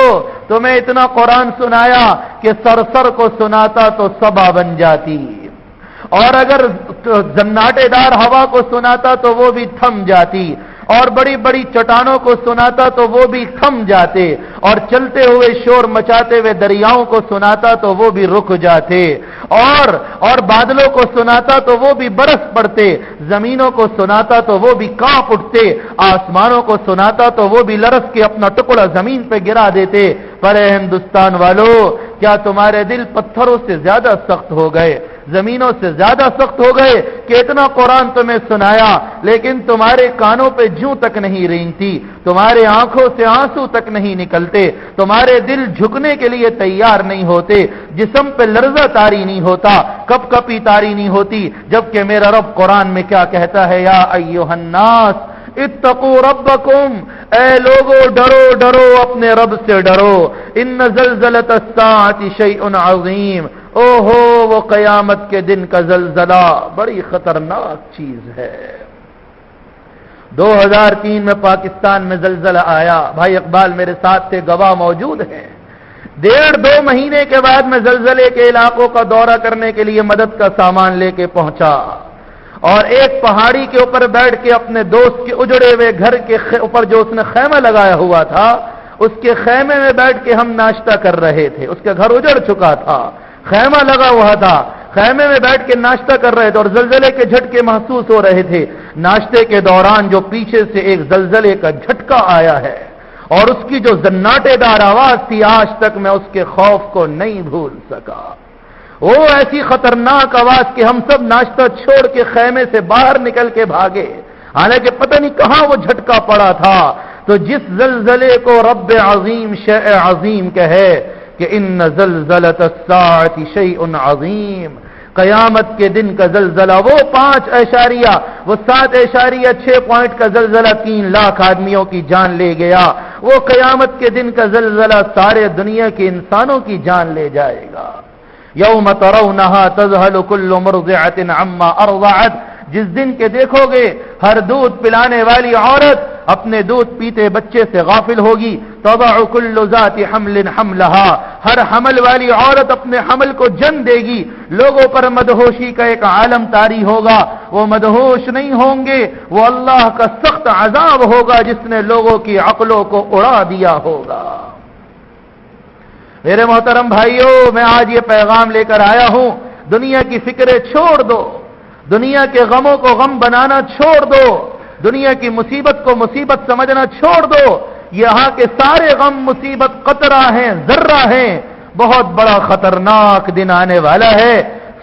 تمہیں اتنا قرآن سنایا کہ سرسر کو سناتا تو صبا بن جاتی، اور اگر زناٹے دار ہوا کو سناتا تو وہ بھی تھم جاتی، اور بڑی بڑی چٹانوں کو سناتا تو وہ بھی تھم جاتے، اور چلتے ہوئے شور مچاتے ہوئے دریاؤں کو سناتا تو وہ بھی رک جاتے، اور بادلوں کو سناتا تو وہ بھی برس پڑتے، زمینوں کو سناتا تو وہ بھی کانپ اٹھتے، آسمانوں کو سناتا تو وہ بھی لرز کے اپنا ٹکڑا زمین پہ گرا دیتے۔ پر اے ہندوستان والو، کیا تمہارے دل پتھروں سے زیادہ سخت ہو گئے، زمینوں سے زیادہ سخت ہو گئے کہ اتنا قرآن تمہیں سنایا لیکن تمہارے کانوں پہ جوں تک نہیں رینگتی، تمہارے آنکھوں سے آنسو تک نہیں نکلتے، تمہارے دل جھکنے کے لیے تیار نہیں ہوتے، جسم پہ لرزہ طاری نہیں ہوتا، کپ کپی طاری نہیں ہوتی، جبکہ میرا رب قرآن میں کیا کہتا ہے، یا ایھا الناس اتقوا ربکم اے لوگو ڈرو ڈرو اپنے رب سے ڈرو، ان زلزلۃ الساعۃ شیء عظیم، او ہو وہ قیامت کے دن کا زلزلہ بڑی خطرناک چیز ہے۔ 2003 میں پاکستان میں زلزلہ آیا، بھائی اقبال میرے ساتھ تھے، گواہ موجود ہیں۔ 1.5-2 مہینے کے بعد میں زلزلے کے علاقوں کا دورہ کرنے کے لیے مدد کا سامان لے کے پہنچا، اور ایک پہاڑی کے اوپر بیٹھ کے اپنے دوست کے اجڑے ہوئے گھر کے اوپر جو اس نے خیمہ لگایا ہوا تھا، اس کے خیمے میں بیٹھ کے ہم ناشتہ کر رہے تھے۔ اس کے گھر اجڑ چکا تھا، خیمہ لگا ہوا تھا، خیمے میں بیٹھ کے ناشتہ کر رہے تھے اور زلزلے کے جھٹکے محسوس ہو رہے تھے۔ ناشتے کے دوران جو پیچھے سے ایک زلزلے کا جھٹکا آیا ہے اور اس کی جو زناٹے دار آواز تھی، آج تک میں اس کے خوف کو نہیں بھول سکا۔ وہ ایسی خطرناک آواز کہ ہم سب ناشتہ چھوڑ کے خیمے سے باہر نکل کے بھاگے، حالانکہ پتہ نہیں کہاں وہ جھٹکا پڑا تھا۔ تو جس زلزلے کو رب عظیم شیء عظیم کہے کہ ان زلزلۃ الساعۃ شیء عظیم، قیامت کے دن کا زلزلہ، وہ 7.6 پوائنٹ کا زلزلہ 3 لاکھ آدمیوں کی جان لے گیا، وہ قیامت کے دن کا زلزلہ سارے دنیا کے انسانوں کی جان لے جائے گا۔ یوم ترونها تذهل كل مرضعة عما ارضعت، جس دن کے دیکھو گے ہر دودھ پلانے والی عورت اپنے دودھ پیتے بچے سے غافل ہوگی۔ تضع كل ذات حمل حملها، ہر حمل والی عورت اپنے حمل کو جن دے گی۔ لوگوں پر مدہوشی کا ایک عالم طاری ہوگا، وہ مدہوش نہیں ہوں گے، وہ اللہ کا سخت عذاب ہوگا جس نے لوگوں کی عقلوں کو اڑا دیا ہوگا۔ میرے محترم بھائیوں، میں آج یہ پیغام لے کر آیا ہوں، دنیا کی فکریں چھوڑ دو، دنیا کے غموں کو غم بنانا چھوڑ دو، دنیا کی مصیبت کو مصیبت سمجھنا چھوڑ دو۔ یہاں کے سارے غم مصیبت قطرہ ہیں، ذرہ ہیں، بہت بڑا خطرناک دن آنے والا ہے۔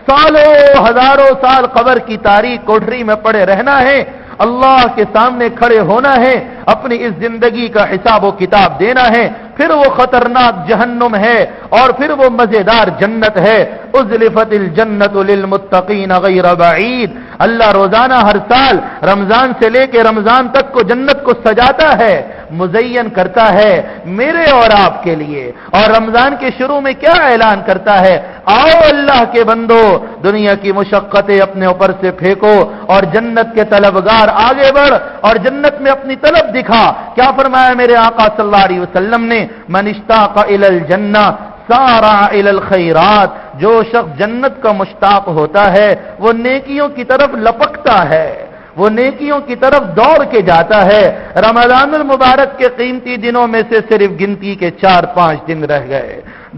سالوں ہزاروں سال قبر کی تاریک کوٹھری میں پڑے رہنا ہے، اللہ کے سامنے کھڑے ہونا ہے، اپنی اس زندگی کا حساب و کتاب دینا ہے، پھر وہ خطرناک جہنم ہے اور پھر وہ مزیدار جنت ہے۔ ازلفت الجنت للمتقین غیر بعید، اللہ روزانہ ہر سال رمضان سے لے کے رمضان تک کو جنت کو سجاتا ہے، مزین کرتا ہے میرے اور آپ کے لیے۔ اور رمضان کے شروع میں کیا اعلان کرتا ہے؟ آؤ اللہ کے بندو، دنیا کی مشقتیں اپنے اوپر سے پھینکو اور جنت کے طلبگار آگے بڑھ اور جنت میں اپنی طلب دکھا۔ کیا فرمایا میرے آقا صلی اللہ علیہ وسلم نے؟ من اشتاق الی الجنہ سارع الی الخیرات، جو شخص جنت کا مشتاق ہوتا ہے وہ نیکیوں کی طرف لپکتا ہے، وہ نیکیوں کی طرف دوڑ کے جاتا ہے۔ رمضان المبارک کے قیمتی دنوں میں سے صرف گنتی کے 4-5 دن رہ گئے،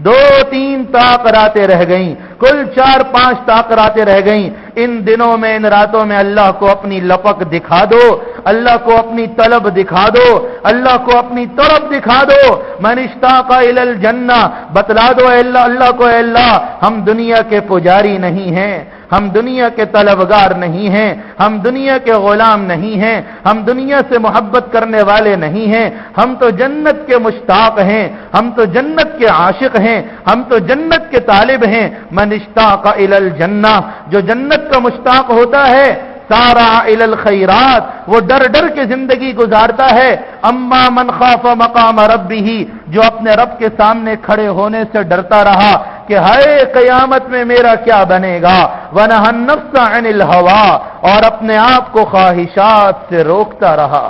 2-3 طاق راتیں رہ گئیں، کل 4-5 طاق راتیں رہ گئیں۔ ان دنوں میں، ان راتوں میں اللہ کو اپنی لپک دکھا دو، اللہ کو اپنی طلب دکھا دو، اللہ کو اپنی طلب دکھا دو۔ من اشتاق الی الجنہ، بتلا دو اے اللہ، اللہ کو اے اللہ ہم دنیا کے پجاری نہیں ہیں، ہم دنیا کے طلبگار نہیں ہیں، ہم دنیا کے غلام نہیں ہیں، ہم دنیا سے محبت کرنے والے نہیں ہیں، ہم تو جنت کے مشتاق ہیں، ہم تو جنت کے عاشق ہیں، ہم تو جنت کے طالب ہیں۔ من اشتاق الی الجنہ، جو جنت کا مشتاق ہوتا ہے، سارع الی الخیرات، وہ ڈر ڈر کے زندگی گزارتا ہے۔ اما من خاف مقام ربہ، جو اپنے رب کے سامنے کھڑے ہونے سے ڈرتا رہا کہ ہائے قیامت میں میرا کیا بنے گا، ونہى النفس عن الہوى، اور اپنے آپ کو خواہشات سے روکتا رہا۔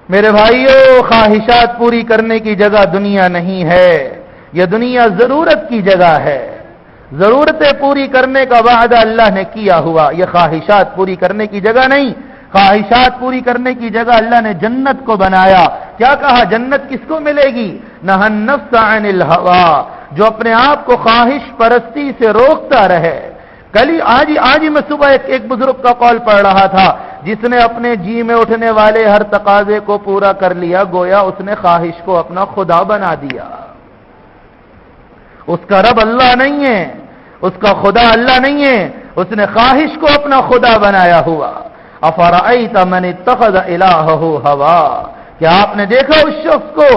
میرے بھائیوں، خواہشات پوری کرنے کی جگہ دنیا نہیں ہے، یہ دنیا ضرورت کی جگہ ہے، ضرورتیں پوری کرنے کا وعدہ اللہ نے کیا ہوا، یہ خواہشات پوری کرنے کی جگہ نہیں۔ خواہشات پوری کرنے کی جگہ اللہ نے جنت کو بنایا۔ کیا کہا؟ جنت کس کو ملے گی؟ نہى النفس عن الہوى، جو اپنے آپ کو خواہش پرستی سے روکتا رہے۔ آج ہی میں صبح ایک بزرگ کا قول پڑھ رہا تھا، جس نے اپنے جی میں اٹھنے والے ہر تقاضے کو پورا کر لیا، گویا اس نے خواہش کو اپنا خدا بنا دیا۔ اس کا رب اللہ نہیں ہے، اس کا خدا اللہ نہیں ہے، اس نے خواہش کو اپنا خدا بنایا ہوا۔ افرأیت من اتخذ الہہ ہوا، کیا آپ نے دیکھا اس شخص کو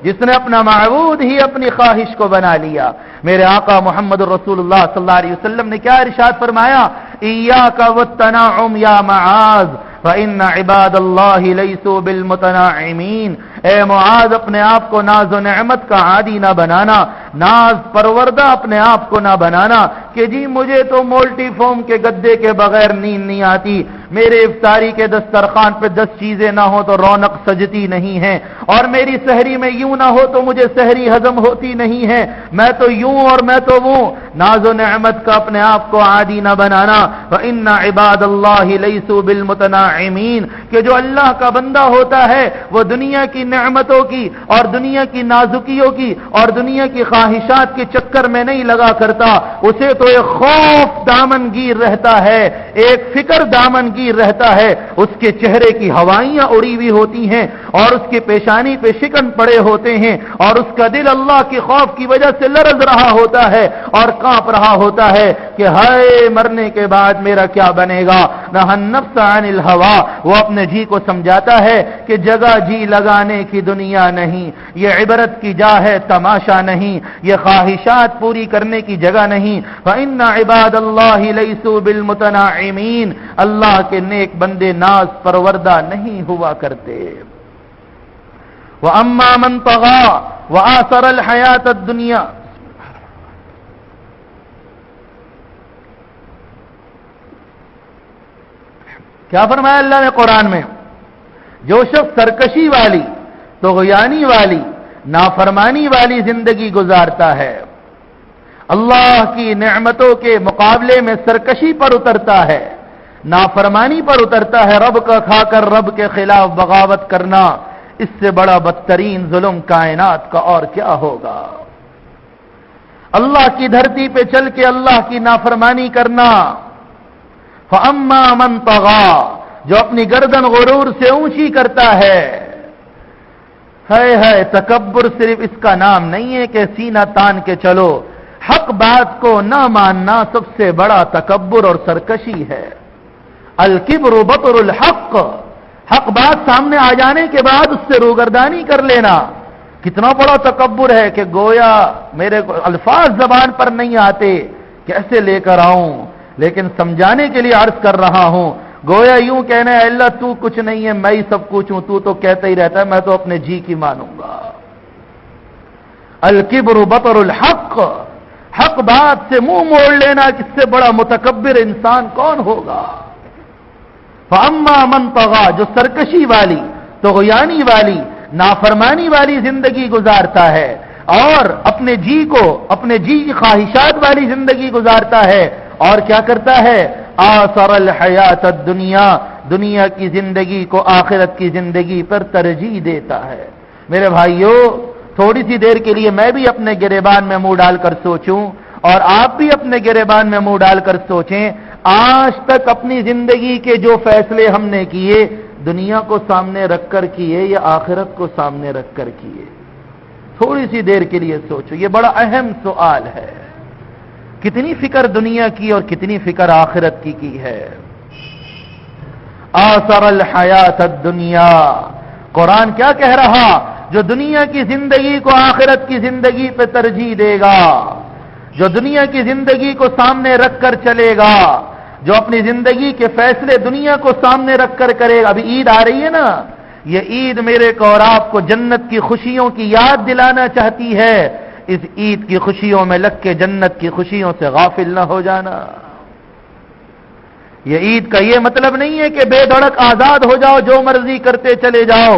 جس نے اپنا معبود ہی اپنی خواہش کو بنا لیا؟ میرے آقا محمد رسول اللہ صلی اللہ علیہ وسلم نے کیا ارشاد فرمایا؟ ایاک والتنعم یا معاذ، فإن عباد اللہ لیسوا بالمتنعمین۔ اے معاذ، اپنے آپ کو ناز و نعمت کا عادی نہ بنانا، ناز پروردہ اپنے آپ کو نہ بنانا کہ جی مجھے تو مولٹی فوم کے گدے کے بغیر نیند نہیں آتی، میرے افطاری کے دسترخوان پہ 10 چیزیں نہ ہو تو رونق سجتی نہیں ہے، اور میری سحری میں یوں نہ ہو تو مجھے سحری ہضم ہوتی نہیں ہے، میں تو یوں اور میں تو وہ۔ ناز و نعمت کا اپنے آپ کو عادی نہ بنانا۔ وَإِنَّ عِبَادَ اللَّهِ لَيْسُوا بِالْمُتَنَعِّمِينَ، کہ جو اللہ کا بندہ ہوتا ہے وہ دنیا کی نعمتوں کی اور دنیا کی نازکیوں کی اور دنیا کی خواہشات کے چکر میں نہیں لگا کرتا، اسے تو ایک خوف دامن گیر رہتا ہے، ایک فکر دامن گیر رہتا ہے، اس کے چہرے کی ہوائیاں اڑی ہوئی ہوتی ہیں اور اس کے پیشانی پہ شکن پڑے ہوتے ہیں، اور اس کا دل اللہ کے خوف کی وجہ سے لرز رہا ہوتا ہے اور کانپ رہا ہوتا ہے کہ ہائے مرنے کے بعد میرا کیا بنے گا۔ نہ النفس عن الہوا، وہ اپنے جی کو سمجھاتا ہے کہ جگہ جی لگانے کی دنیا نہیں، یہ عبرت کی جا ہے، تماشا نہیں، یہ خواہشات پوری کرنے کی جگہ نہیں۔ فإن عباد اللہ لیسوا بالمتنعمین، اللہ کے نیک بندے ناز پروردہ نہیں ہوا کرتے۔ وَأَمَّا مَنْ طَغَى وَآثَرَ الْحَيَاةَ الدُّنْيَا، کیا فرمایا اللہ نے قرآن میں؟ جو شخص سرکشی والی، طغیانی والی، نافرمانی والی زندگی گزارتا ہے، اللہ کی نعمتوں کے مقابلے میں سرکشی پر اترتا ہے، نافرمانی پر اترتا ہے، رب کا کھا کر رب کے خلاف بغاوت کرنا، اس سے بڑا بدترین ظلم کائنات کا اور کیا ہوگا؟ اللہ کی دھرتی پہ چل کے اللہ کی نافرمانی کرنا۔ فَأَمَّا مَنْ طَغَى، جو اپنی گردن غرور سے اونچی کرتا ہے، ہے تکبر صرف اس کا نام نہیں ہے کہ سینہ تان کے چلو، حق بات کو نہ ماننا سب سے بڑا تکبر اور سرکشی ہے۔ الکبر بطر الحق، حق بات سامنے آ جانے کے بعد اس سے روگردانی کر لینا کتنا بڑا تکبر ہے کہ گویا میرے کو الفاظ زبان پر نہیں آتے، کیسے لے کر آؤں، لیکن سمجھانے کے لیے عرض کر رہا ہوں۔ گویا یوں کہنا ہے اللہ تو کچھ نہیں ہے، میں ہی سب کچھ ہوں، تو کہتا ہی رہتا ہے میں تو اپنے جی کی مانوں گا۔ الکبر بطر الحق، حق بات سے منہ موڑ لینا، کس سے بڑا متکبر انسان کون ہوگا؟ فَأَمَّا مَنْ طَغَى، جو سرکشی والی، طغیانی والی، نافرمانی والی زندگی گزارتا ہے اور اپنے جی کی خواہشات والی زندگی گزارتا ہے، اور کیا کرتا ہے؟ آثر الحیات الدنیا، دنیا کی زندگی کو آخرت کی زندگی پر ترجیح دیتا ہے۔ میرے بھائیو، تھوڑی سی دیر کے لیے میں بھی اپنے گریبان میں منہ ڈال کر سوچوں اور آپ بھی اپنے گریبان میں منہ ڈال کر سوچیں، آج تک اپنی زندگی کے جو فیصلے ہم نے کیے دنیا کو سامنے رکھ کر کیے یا آخرت کو سامنے رکھ کر کیے؟ تھوڑی سی دیر کے لیے سوچو، یہ بڑا اہم سوال ہے۔ کتنی فکر دنیا کی اور کتنی فکر آخرت کی ہے؟ آثر الحیات الدنیا، قرآن کیا کہہ رہا؟ جو دنیا کی زندگی کو آخرت کی زندگی پہ ترجیح دے گا، جو دنیا کی زندگی کو سامنے رکھ کر چلے گا، جو اپنی زندگی کے فیصلے دنیا کو سامنے رکھ کر کرے گا۔ ابھی عید آ رہی ہے نا، یہ عید میرے کو اور آپ کو جنت کی خوشیوں کی یاد دلانا چاہتی ہے۔ اس عید کی خوشیوں میں لگ کے جنت کی خوشیوں سے غافل نہ ہو جانا۔ یہ عید کا یہ مطلب نہیں ہے کہ بے دھڑک آزاد ہو جاؤ، جو مرضی کرتے چلے جاؤ،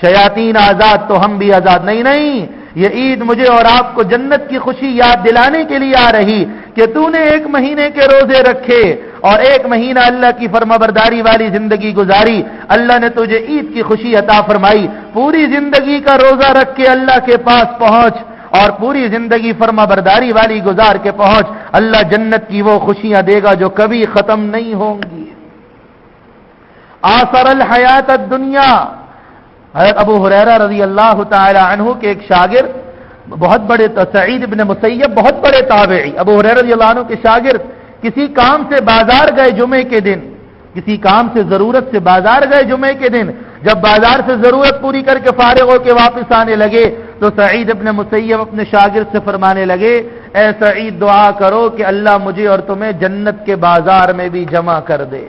شیاطین آزاد تو ہم بھی آزاد، نہیں، یہ عید مجھے اور آپ کو جنت کی خوشی یاد دلانے کے لیے آ رہی کہ تو نے 1 مہینے کے روزے رکھے اور 1 مہینہ اللہ کی فرمانبرداری والی زندگی گزاری، اللہ نے تجھے عید کی خوشی عطا فرمائی۔ پوری زندگی کا روزہ رکھ کے اللہ کے پاس پہنچ اور پوری زندگی فرمانبرداری والی گزار کے پہنچ، اللہ جنت کی وہ خوشیاں دے گا جو کبھی ختم نہیں ہوں گی۔ آثر الحیات الدنیا، حضرت ابو ہریرہ رضی اللہ تعالی عنہ کے ایک شاگرد، بہت بڑے سعید ابن مسیب، بہت بڑے تابعی، ابو ہریرہ رضی اللہ عنہ کے شاگرد کسی کام سے بازار گئے جمعے کے دن، کسی کام سے ضرورت سے بازار گئے جمعے کے دن، جب بازار سے ضرورت پوری کر کے فارغ ہو کے واپس آنے لگے تو سعید ابن مسیب اپنے شاگرد سے فرمانے لگے، اے سعید دعا کرو کہ اللہ مجھے اور تمہیں جنت کے بازار میں بھی جمع کر دے۔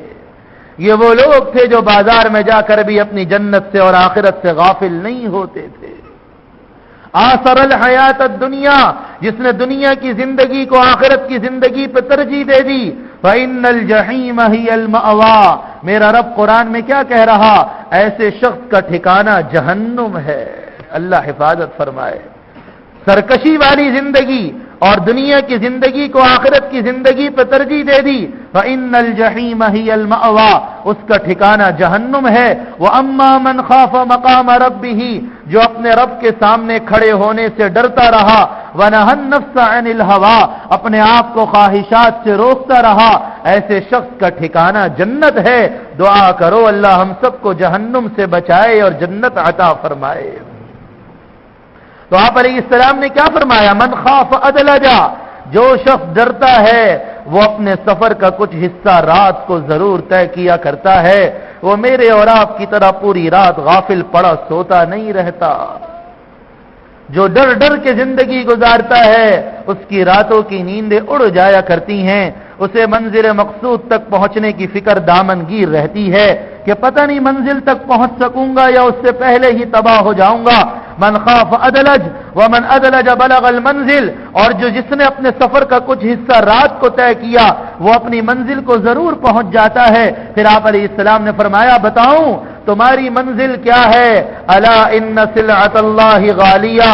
یہ وہ لوگ تھے جو بازار میں جا کر بھی اپنی جنت سے اور آخرت سے غافل نہیں ہوتے تھے۔ آثر الحیات الدنیا، جس نے دنیا کی زندگی کو آخرت کی زندگی پہ ترجیح دے دی، فإن الجحیم ہی المأویٰ، میرا رب قرآن میں کیا کہہ رہا؟ ایسے شخص کا ٹھکانہ جہنم ہے۔ اللہ حفاظت فرمائے۔ سرکشی والی زندگی اور دنیا کی زندگی کو آخرت کی زندگی پہ ترجیح دے دی، فإن الجحیم ہی المأویٰ، اس کا ٹھکانہ جہنم ہے۔ وأما من خاف مقام ربہ، جو اپنے رب کے سامنے کھڑے ہونے سے ڈرتا رہا، ونہى النفس عن الہویٰ، اپنے آپ کو خواہشات سے روکتا رہا، ایسے شخص کا ٹھکانہ جنت ہے۔ دعا کرو اللہ ہم سب کو جہنم سے بچائے اور جنت عطا فرمائے۔ تو آپ علیہ السلام نے کیا فرمایا؟ من خاف ادلجا، جو شخص ڈرتا ہے وہ اپنے سفر کا کچھ حصہ رات کو ضرور طے کیا کرتا ہے، وہ میرے اور آپ کی طرح پوری رات غافل پڑا سوتا نہیں رہتا۔ جو ڈر ڈر کے زندگی گزارتا ہے اس کی راتوں کی نیندیں اڑ جایا کرتی ہیں، اسے منزل مقصود تک پہنچنے کی فکر دامنگیر رہتی ہے کہ پتہ نہیں منزل تک پہنچ سکوں گا یا اس سے پہلے ہی تباہ ہو جاؤں گا۔ من خاف ادلج ومن ادلج بلغ المنزل، اور جس نے اپنے سفر کا کچھ حصہ رات کو طے کیا وہ اپنی منزل کو ضرور پہنچ جاتا ہے۔ پھر آپ علیہ السلام نے فرمایا بتاؤں تمہاری منزل کیا ہے؟ الا ان سلعۃ اللہ غالیہ،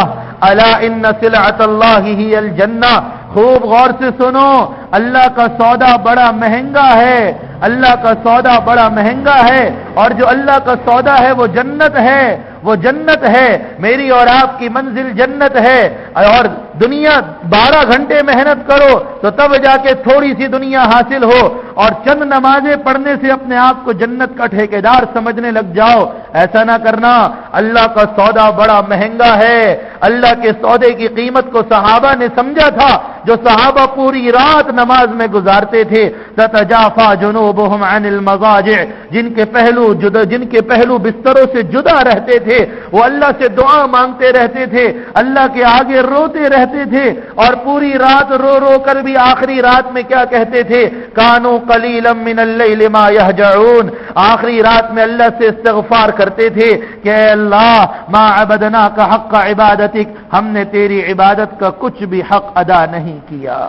الا ان سلعۃ اللہ ہی الجنہ، خوب غور سے سنو، اللہ کا سودا بڑا مہنگا ہے، اللہ کا سودا بڑا مہنگا ہے، اور جو اللہ کا سودا ہے وہ جنت ہے، وہ جنت ہے۔ میری اور آپ کی منزل جنت ہے، اور دنیا 12 گھنٹے محنت کرو تو تب جا کے تھوڑی سی دنیا حاصل ہو، اور چند نمازیں پڑھنے سے اپنے آپ کو جنت کا ٹھیکیدار سمجھنے لگ جاؤ۔ ایسا نہ کرنا، اللہ کا سودا بڑا مہنگا ہے۔ اللہ کے سودے کی قیمت کو صحابہ نے سمجھا تھا، جو صحابہ پوری رات نماز میں گزارتے تھے۔ تتجافا جنوبهم عن المضاجع، جن کے پہلو بستروں سے جدا رہتے تھے، وہ اللہ سے دعا مانگتے رہتے تھے، اللہ کے آگے روتے رہتے تھے، اور پوری رات رو رو کر بھی آخری رات میں کیا کہتے تھے؟ کانوا قلیلا من اللیل ما یہجعون، آخری رات میں اللہ سے استغفار کرتے تھے کہ اے اللہ ما عبدناک حق عبادتک، ہم نے تیری عبادت کا کچھ بھی حق ادا نہیں کیا۔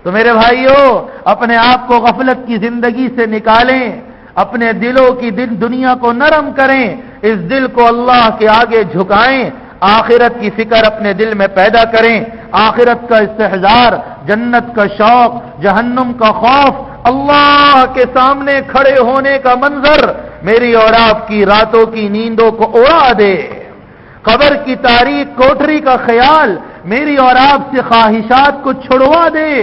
تو میرے بھائیوں، اپنے آپ کو غفلت کی زندگی سے نکالیں، اپنے دلوں کی دنیا کو نرم کریں، اس دل کو اللہ کے آگے جھکائیں، آخرت کی فکر اپنے دل میں پیدا کریں، آخرت کا استحضار، جنت کا شوق، جہنم کا خوف، اللہ کے سامنے کھڑے ہونے کا منظر میری اور آپ کی راتوں کی نیندوں کو اڑا دے۔ قبر کی تاریک کوٹری کا خیال میری اور آپ سے خواہشات کو چھڑوا دے،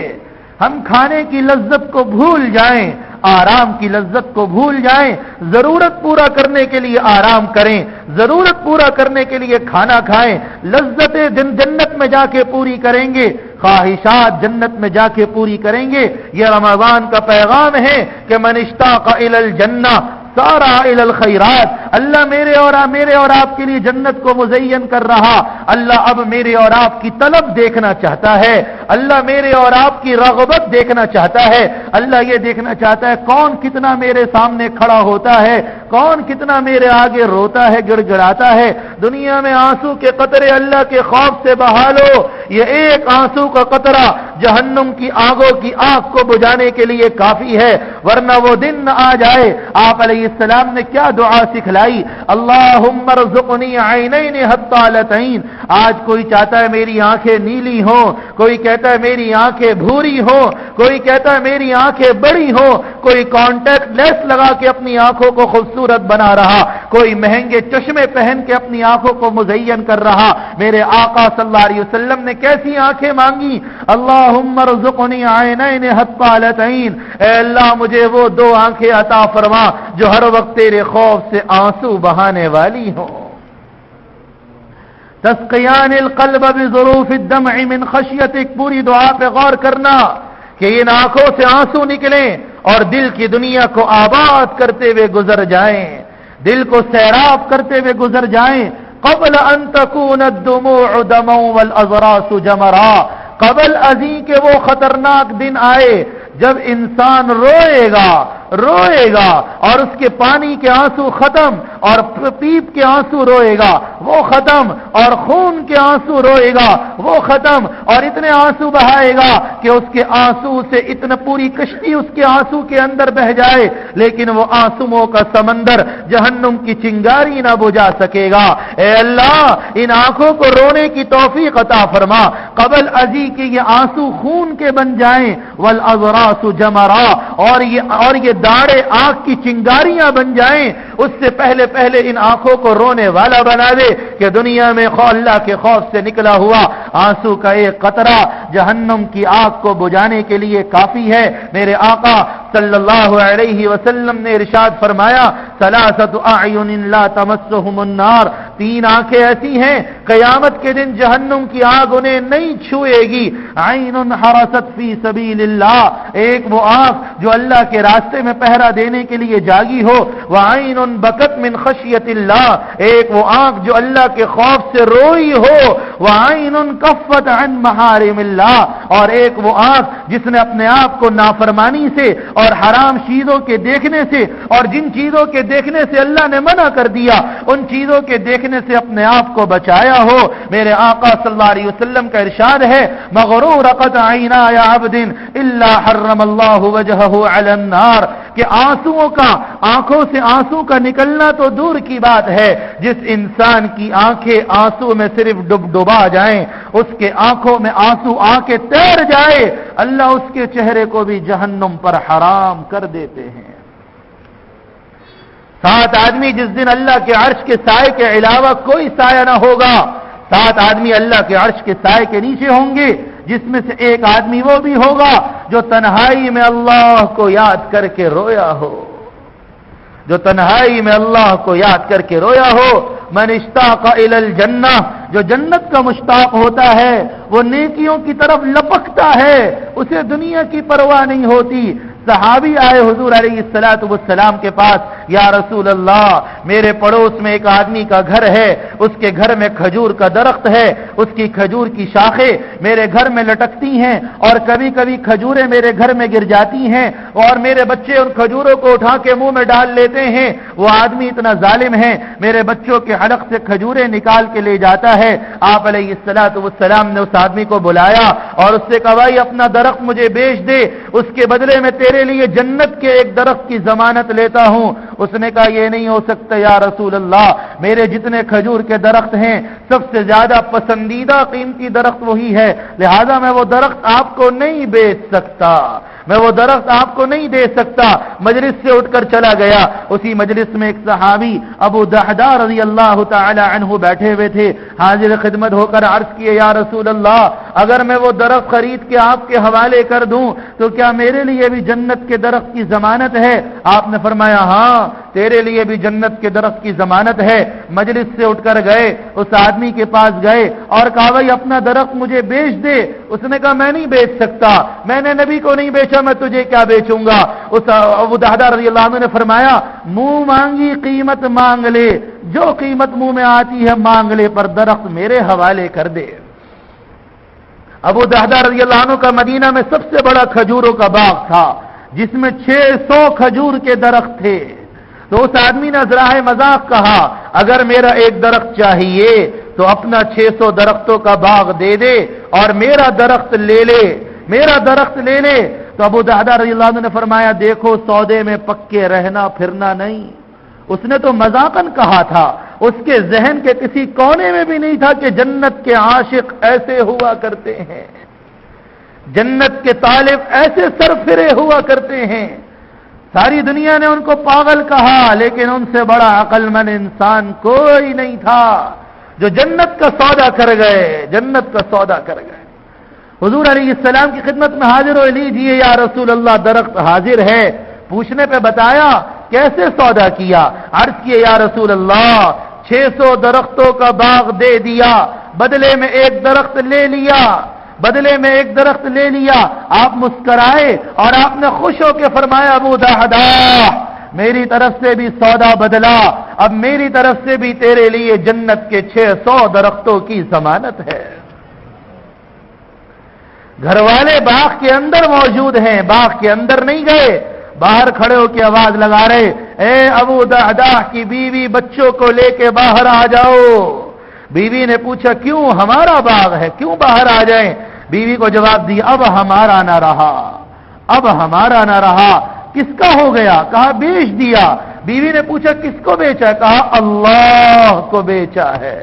ہم کھانے کی لذت کو بھول جائیں، آرام کی لذت کو بھول جائیں، ضرورت پورا کرنے کے لیے آرام کریں، ضرورت پورا کرنے کے لیے کھانا کھائیں، لذتیں جنت میں جا کے پوری کریں گے، خواہشات جنت میں جا کے پوری کریں گے۔ یہ رمضان کا پیغام ہے کہ من اشتاق الی الجنہ سارا الی الخیرات، اللہ میرے اور آپ کے لیے جنت کو مزین کر رہا، اللہ اب میرے اور آپ کی طلب دیکھنا چاہتا ہے، اللہ میرے اور آپ کی رغبت دیکھنا چاہتا ہے، اللہ یہ دیکھنا چاہتا ہے کون کتنا میرے سامنے کھڑا ہوتا ہے، کون کتنا میرے آگے روتا ہے، گڑ گڑاتا ہے۔ دنیا میں آنسو کے قطرے اللہ کے خوف سے بہا لو، یہ ایک آنسو کا قطرہ جہنم کی آگوں کی آگ کو بجھانے کے لیے کافی ہے، ورنہ وہ دن نہ آ جائے۔ آپ علیہ السلام نے کیا دعا سکھلائی؟ اللہم ارزقنی عینین حطالتین، آج کوئی چاہتا ہے میری آنکھیں نیلی ہوں، کوئی کہتا ہے میری آنکھیں بھوری ہوں، کوئی کہتا ہے میری آنکھیں بڑی ہوں، کوئی کانٹیکٹ لیس لگا کے اپنی آنکھوں کو خوبصورت بنا رہا، کوئی مہنگے چشمے پہن کے اپنی آنکھوں کو مزین کر رہا۔ میرے آقا صلی اللہ علیہ وسلم نے کیسی آنکھیں مانگی؟ اللہم ارزقنی عینین حطالتین، اے اللہ مجھے وہ 2 آنکھیں عطا فرما جو ہر وقت تیرے خوف سے آنسو بہانے والی ہوں۔ تسقیان القلب بظروف الدمع من خشیتک، پوری دعا پہ غور کرنا کہ ان آنکھوں سے آنسو نکلیں اور دل کی دنیا کو آباد کرتے ہوئے گزر جائیں، دل کو سیراب کرتے ہوئے گزر جائیں۔ قبل ان تکون الدموع دما والاضراس جمرا، قبل ازیں کہ وہ خطرناک دن آئے جب انسان روئے گا اور اس کے پانی کے آنسو ختم اور پیپ کے آنسو روئے گا وہ ختم اور خون کے آنسو روئے گا وہ ختم اور اتنے آنسو بہائے گا کہ اس کے آنسو سے اتنا پوری کشتی اس کے آنسو کے اندر بہ جائے، لیکن وہ آنسوؤں کا سمندر جہنم کی چنگاری نہ بجھا سکے گا۔ اے اللہ ان آنکھوں کو رونے کی توفیق عطا فرما قبل ازی کہ یہ آنسو خون کے بن جائیں، والاضراس جمرا اور یہ داڑے آنکھ کی چنگاریاں بن جائیں، اس سے پہلے ان آنکھوں کو رونے والا بنا دے کہ دنیا میں اللہ کے خوف سے نکلا ہوا آنسو کا ایک قطرہ جہنم کی آگ کو بجھانے کے لیے کافی ہے۔ میرے آقا صلی اللہ علیہ وسلم نے ارشاد فرمایا ثلاثۃ اعین لا تمسهم النار، تین آنکھیں ایسی ہیں قیامت کے دن جہنم کی آگ انہیں نہیں چھوئے گی۔ عین حرست فی سبیل اللہ، ایک وہ آنکھ جو اللہ کے راستے میں پہرا دینے کے لیے جاگی ہو، وعین بکت من خشیت اللہ، ایک وہ آنکھ جو اللہ کے خوف سے روئی ہو، وعین کفت عن محارم اللہ، اور ایک وہ آنکھ جس نے اپنے آپ کو نافرمانی سے اور حرام چیزوں کے دیکھنے سے اور جن چیزوں کے دیکھنے سے اللہ نے منع کر دیا ان چیزوں کے دیکھنے سے اپنے آپ کو بچایا ہو۔ میرے آقا صلی اللہ علیہ وسلم کا ارشاد ہے مغرورقت عینا یا عبد الا حرم اللہ وجہہ علی النار، کہ آنکھوں سے آنسو کا نکلنا تو دور کی بات ہے، جس انسان کی آنکھیں آنسو میں صرف ڈبا جائیں، اس کے آنکھوں میں آنسو آ کے تیر جائے، اللہ اس کے چہرے کو بھی جہنم پر حرام کر دیتے ہیں۔ 7 آدمی جس دن اللہ کے عرش کے سائے کے علاوہ کوئی سایہ نہ ہوگا، 7 آدمی اللہ کے عرش کے سائے کے نیچے ہوں گے، جس میں سے ایک آدمی وہ بھی ہوگا جو تنہائی میں اللہ کو یاد کر کے رویا ہو، جو تنہائی میں اللہ کو یاد کر کے رویا ہو۔ من اشتاق الی الجنہ، جو جنت کا مشتاق ہوتا ہے وہ نیکیوں کی طرف لپکتا ہے، اسے دنیا کی پرواہ نہیں ہوتی۔ صحابی آئے حضور علیہ الصلوۃ والسلام کے پاس، یا رسول اللہ میرے پڑوس میں ایک آدمی کا گھر ہے، اس کے گھر میں کھجور کا درخت ہے، اس کی کھجور کی شاخیں میرے گھر میں لٹکتی ہیں اور کبھی کبھی کھجوریں میرے گھر میں گر جاتی ہیں اور میرے بچے ان کھجوروں کو اٹھا کے منہ میں ڈال لیتے ہیں، وہ آدمی اتنا ظالم ہے میرے بچوں کے حلق سے کھجوریں نکال کے لے جاتا ہے۔ آپ علیہ الصلوۃ والسلام نے اس آدمی کو بلایا اور اس سے کہا بھائی اپنا درخت مجھے بیچ دے، اس کے بدلے میں تیرے لیے جنت کے ایک درخت کی ضمانت لیتا ہوں۔ اس نے کہا یہ نہیں ہو سکتا یا رسول اللہ، میرے جتنے کھجور کے درخت ہیں سب سے زیادہ پسندیدہ قیمتی درخت وہی ہے، لہذا میں وہ درخت آپ کو نہیں بیچ سکتا، میں وہ درخت آپ کو نہیں دے سکتا۔ مجلس سے اٹھ کر چلا گیا۔ اسی مجلس میں ایک صحابی ابو دحدہ رضی اللہ تعالی عنہ بیٹھے ہوئے تھے، حاضر خدمت ہو کر عرض کیے یا رسول اللہ اگر میں وہ درخت خرید کے آپ کے حوالے کر دوں تو کیا میرے لیے بھی جنت کے درخت کی ضمانت ہے؟ آپ نے فرمایا ہاں تیرے لیے بھی جنت کے درخت کی ضمانت ہے۔ مجلس سے اٹھ کر گئے، اس آدمی کے پاس گئے اور کہا بھائی اپنا درخت مجھے بیچ دے۔ اس نے کہا میں نہیں بیچ سکتا، میں نے نبی کو نہیں بیچا، میں تجھے کیا بیچوں گا۔ اس ابو دحدہ رضی اللہ عنہ نے فرمایا منہ مانگی قیمت مانگ لے، جو قیمت منہ میں آتی ہے مانگ لے، پر درخت میرے حوالے کر دے۔ ابو دحدہ رضی اللہ عنہ کا مدینہ میں سب سے بڑا کھجوروں کا باغ تھا جس میں 600 کھجور کے درخت تھے۔ تو اس آدمی نے ذرائع مذاق کہا اگر میرا ایک درخت چاہیے تو اپنا 600 درختوں کا باغ دے دے اور میرا درخت لے لے، میرا درخت لے لے۔ تو ابو دحدہ رضی اللہ عنہ نے فرمایا دیکھو سودے میں پکے رہنا پھرنا نہیں۔ اس نے تو مذاقاً کہا تھا، اس کے ذہن کے کسی کونے میں بھی نہیں تھا کہ جنت کے عاشق ایسے ہوا کرتے ہیں، جنت کے طالب ایسے سرفرے ہوا کرتے ہیں۔ ساری دنیا نے ان کو پاگل کہا لیکن ان سے بڑا عقل مند انسان کوئی نہیں تھا جو جنت کا سودا کر گئے، جنت کا سودا کر گئے۔ حضور علیہ السلام کی خدمت میں حاضر ہو لیجئے یا رسول اللہ درخت حاضر ہے۔ پوچھنے پہ بتایا کیسے سودا کیا؟ عرض کیے یا رسول اللہ 600 درختوں کا باغ دے دیا، بدلے میں ایک درخت لے لیا، بدلے میں ایک درخت لے لیا۔ آپ مسکرائے اور آپ نے خوش ہو کے فرمایا ابو دحدہ میری طرف سے بھی سودا بدلا، اب میری طرف سے بھی تیرے لیے جنت کے 600 درختوں کی ضمانت ہے۔ گھر والے باغ کے اندر موجود ہیں، باغ کے اندر نہیں گئے، باہر کھڑے ہو کے آواز لگا رہے، اے ابو دہداہ کی بیوی بچوں کو لے کے باہر آ جاؤ۔ بیوی نے پوچھا کیوں؟ ہمارا باغ ہے، کیوں باہر آ جائیں؟ بیوی کو جواب دیا اب ہمارا نہ رہا، اب ہمارا نہ رہا۔ کس کا ہو گیا؟ کہا بیچ دیا۔ بیوی نے پوچھا کس کو بیچا؟ کہا اللہ کو بیچا ہے،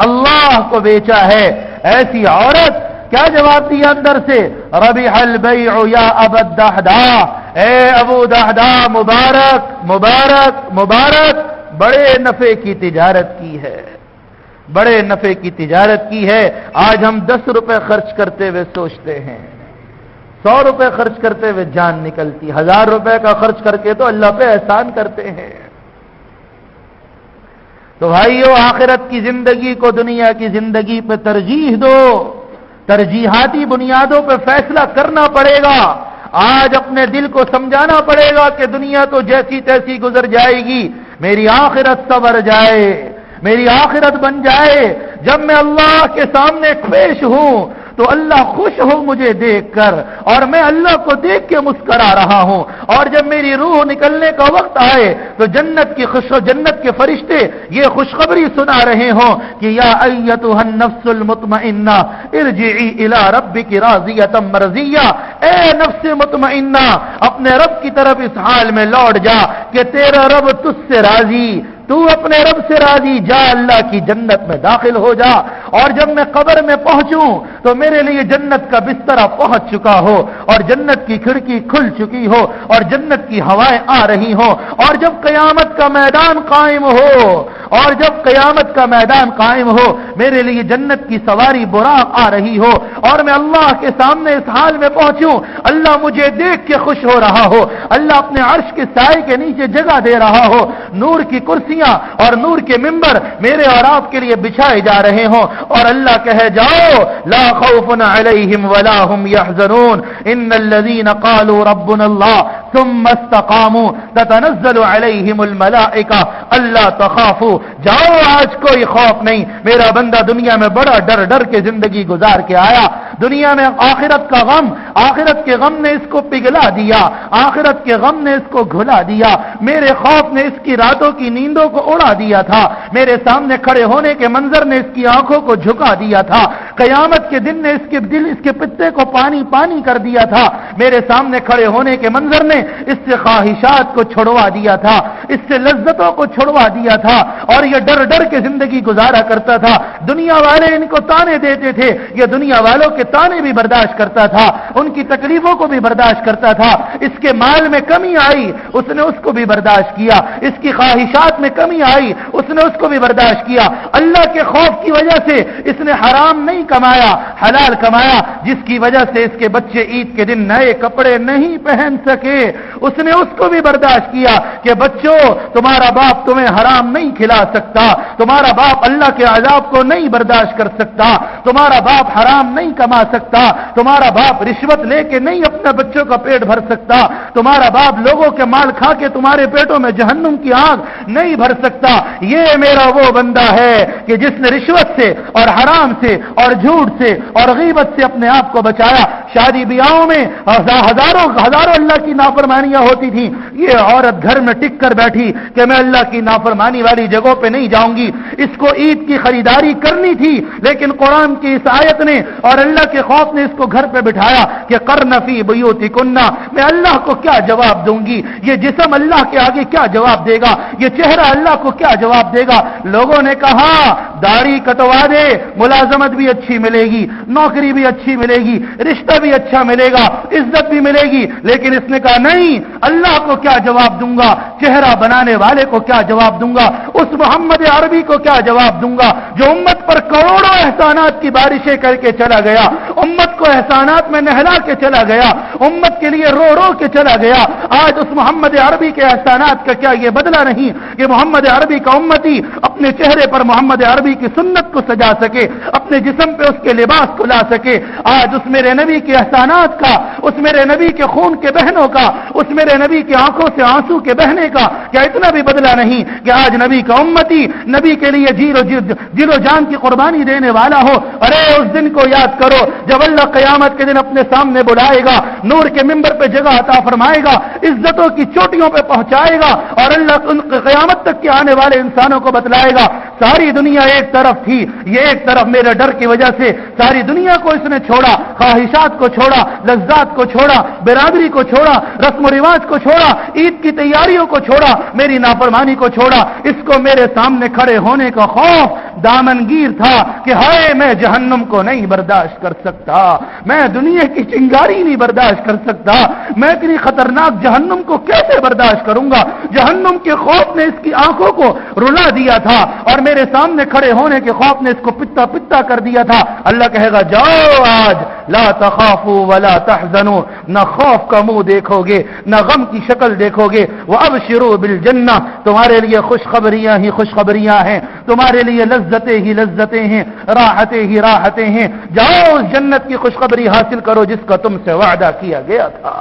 اللہ کو بیچا ہے۔ ایسی عورت کیا جواب دیا اندر سے؟ ربح البیع یا ابا الدہداہ، اے ابو دہداہ مبارک مبارک مبارک، بڑے نفع کی تجارت کی ہے، بڑے نفع کی تجارت کی ہے۔ آج ہم 10 روپے خرچ کرتے ہوئے سوچتے ہیں، 100 روپے خرچ کرتے ہوئے جان نکلتی، 1000 روپے کا خرچ کر کے تو اللہ پہ احسان کرتے ہیں۔ تو بھائیو، آخرت کی زندگی کو دنیا کی زندگی پہ ترجیح دو، ترجیحاتی بنیادوں پہ فیصلہ کرنا پڑے گا۔ آج اپنے دل کو سمجھانا پڑے گا کہ دنیا تو جیسی تیسی گزر جائے گی، میری آخرت سنور جائے، میری آخرت بن جائے۔ جب میں اللہ کے سامنے پیش ہوں تو اللہ خوش ہو مجھے دیکھ کر، اور میں اللہ کو دیکھ کے مسکرا رہا ہوں، اور جب میری روح نکلنے کا وقت آئے تو جنت کے فرشتے یہ خوشخبری سنا رہے ہوں کہ یا ایتھا النفس المطمئنہ ارجعی الی ربک راضیۃ مرضیہ، اے نفس مطمئنہ اپنے رب کی طرف اس حال میں لوٹ جا کہ تیرا رب تجھ سے راضی، تو اپنے رب سے راضی، جا اللہ کی جنت میں داخل ہو جا۔ اور جب میں قبر میں پہنچوں تو میرے لیے جنت کا بستر پہنچ چکا ہو، اور جنت کی کھڑکی کھل چکی ہو، اور جنت کی ہوائیں آ رہی ہوں، اور جب قیامت کا میدان قائم ہو، اور جب قیامت کا میدان قائم ہو، میرے لیے جنت کی سواری براق آ رہی ہو، اور میں اللہ کے سامنے اس حال میں پہنچوں، اللہ مجھے دیکھ کے خوش ہو رہا ہو، اللہ اپنے عرش کے سائے کے نیچے جگہ دے رہا ہو، نور کی کرسی اور نور کے ممبر میرے اور آپ کے لیے بچھائے جا رہے ہوں، اور اللہ کہے جاؤ لا خوف علیہم ولا هم يحزنون ان الذين قالوا ربنا الله ثم استقاموا تتنزل علیہم الملائکہ الا تخافوا، جاؤ آج کوئی خوف نہیں، میرا بندہ دنیا میں بڑا ڈر ڈر کے زندگی گزار کے آیا، دنیا میں آخرت کا غم، آخرت کے غم نے اس کو پگھلا دیا، آخرت کے غم نے اس کو گھلا دیا، میرے خوف نے اس کی راتوں کی نیندوں کو اڑا دیا تھا، میرے سامنے کھڑے ہونے کے منظر نے اس کی آنکھوں کو جھکا دیا تھا، قیامت کے دن نے اس کے دل، اس کے پتے کو پانی پانی کر دیا تھا، میرے سامنے کھڑے ہونے کے منظر نے اس سے خواہشات کو چھڑوا دیا تھا، اس سے لذتوں کو چھڑوا دیا تھا، اور یہ ڈر ڈر کے زندگی گزارا کرتا تھا۔ دنیا والے ان کو تانے دیتے تھے، یہ دنیا والوں کے تانے بھی برداشت کرتا تھا، ان کی تکلیفوں کو بھی برداشت کرتا تھا، اس کے مال میں کمی آئی اس نے اس کو بھی برداشت کیا، اس کی خواہشات میں کمی آئی اس نے اس کو بھی برداشت کیا، اللہ کے خوف کی وجہ سے اس نے حرام نہیں کمایا، حلال کمایا، جس کی وجہ سے اس کے بچے عید کے دن نئے کپڑے نہیں پہن سکے، اس نے اس کو بھی برداشت کیا کہ بچوں تمہارا باپ تمہیں حرام نہیں کھلا سکتا، تمہارا باپ اللہ کے عذاب کو نہیں برداشت کر سکتا، تمہارا باپ حرام نہیں کما سکتا، تمہارا باپ رشوت لے کے نہیں اپنے بچوں کا پیٹ بھر سکتا، تمہارا باپ لوگوں کے مال کھا کے تمہارے پیٹوں میں جہنم کی آگ نہیں بھر سکتا۔ یہ میرا وہ بندہ ہے کہ جس نے رشوت سے اور حرام سے اور جھوٹ سے اور غیبت سے اپنے آپ کو بچایا۔ شادی بیاہوں میں ہزاروں اللہ کی نافرمانیاں ہوتی تھیں، یہ عورت گھر میں ٹک کر بیٹھی کہ میں اللہ کی نافرمانی والی جگہوں پہ نہیں جاؤں گی، اس کو عید کی خریداری کرنی تھی، لیکن قرآن کی اس آیت نے اور اللہ کے خوف نے اس کو گھر پہ بٹھایا کہ قرن فی بیوتکن، میں اللہ کو کیا جواب دوں گی، یہ جسم اللہ کے آگے کیا جواب دے گا، یہ چہرہ اللہ کو کیا جواب دے گا۔ لوگوں نے کہا داڑھی کٹوا دے، ملازمت بھی اچھی ملے گی، نوکری بھی اچھی ملے گی، رشتہ بھی اچھا ملے گا، عزت بھی ملے گی، لیکن اس نے کہا نہیں، اللہ کو کیا جواب دوں گا، چہرہ بنانے والے کو کیا جواب دوں گا، اس محمد عربی کو کیا جواب دوں گا جو امت پر کروڑوں احسانات کی بارشیں کر کے چلا گیا، امت کو احسانات میں نہلا کے چلا گیا، امت کے لیے رو رو کے چلا گیا۔ آج اس محمد عربی کے احسانات کا کیا یہ بدلہ نہیں کہ محمد عربی کا امتی اپنے چہرے پر محمد عربی نبی کی سنت کو سجا سکے، اپنے جسم پہ اس کے لباس کو لا سکے۔ آج اس میرے نبی کے احسانات کا، اس میرے نبی کے خون کے بہنوں کا، اس میرے نبی کی آنکھوں سے آنسو کے بہنے کا کیا اتنا بھی بدلہ نہیں کہ آج نبی کا امتی نبی کے لیے جیل و جان کی قربانی دینے والا ہو؟ ارے اس دن کو یاد کرو جب اللہ قیامت کے دن اپنے سامنے بلائے گا، نور کے منبر پہ جگہ عطا فرمائے گا، عزتوں کی چوٹیوں پہ پہنچائے گا، اور اللہ ان قیامت تک کے آنے والے انسانوں کو بتلائے گا ساری دنیا ایک طرف تھی، یہ ایک طرف میرے ڈر کی وجہ سے ساری دنیا کو اس نے چھوڑا، خواہشات کو چھوڑا، لذات کو چھوڑا، برادری کو چھوڑا، رسم و رواج کو چھوڑا، عید کی تیاریوں کو چھوڑا، میری نافرمانی کو چھوڑا۔ اس کو میرے سامنے کھڑے ہونے کا خوف دامنگیر تھا کہ ہائے میں جہنم کو نہیں برداشت کر سکتا، میں دنیا کی چنگاری نہیں برداشت کر سکتا، میں اتنی خطرناک جہنم کو کیسے برداشت کروں گا؟ جہنم کے خوف نے اس کی آنکھوں کو رلا دیا تھا، اور میرے سامنے کھڑے ہونے کے خوف نے اس کو پتا پتا کر دیا تھا۔ اللہ کہے گا جاؤ آج لا تخافوا ولا تحزنوا، نہ خوف کا منہ دیکھو گے نہ غم کی شکل دیکھو گے، وابشروا بالجنہ، تمہارے لیے خوشخبریاں ہی خوشخبریاں ہیں، تمہارے لیے لذتیں ہی لذتیں ہیں، راحتیں ہی راحتیں ہیں، جاؤ اس جنت کی خوشخبری حاصل کرو جس کا تم سے وعدہ کیا گیا تھا۔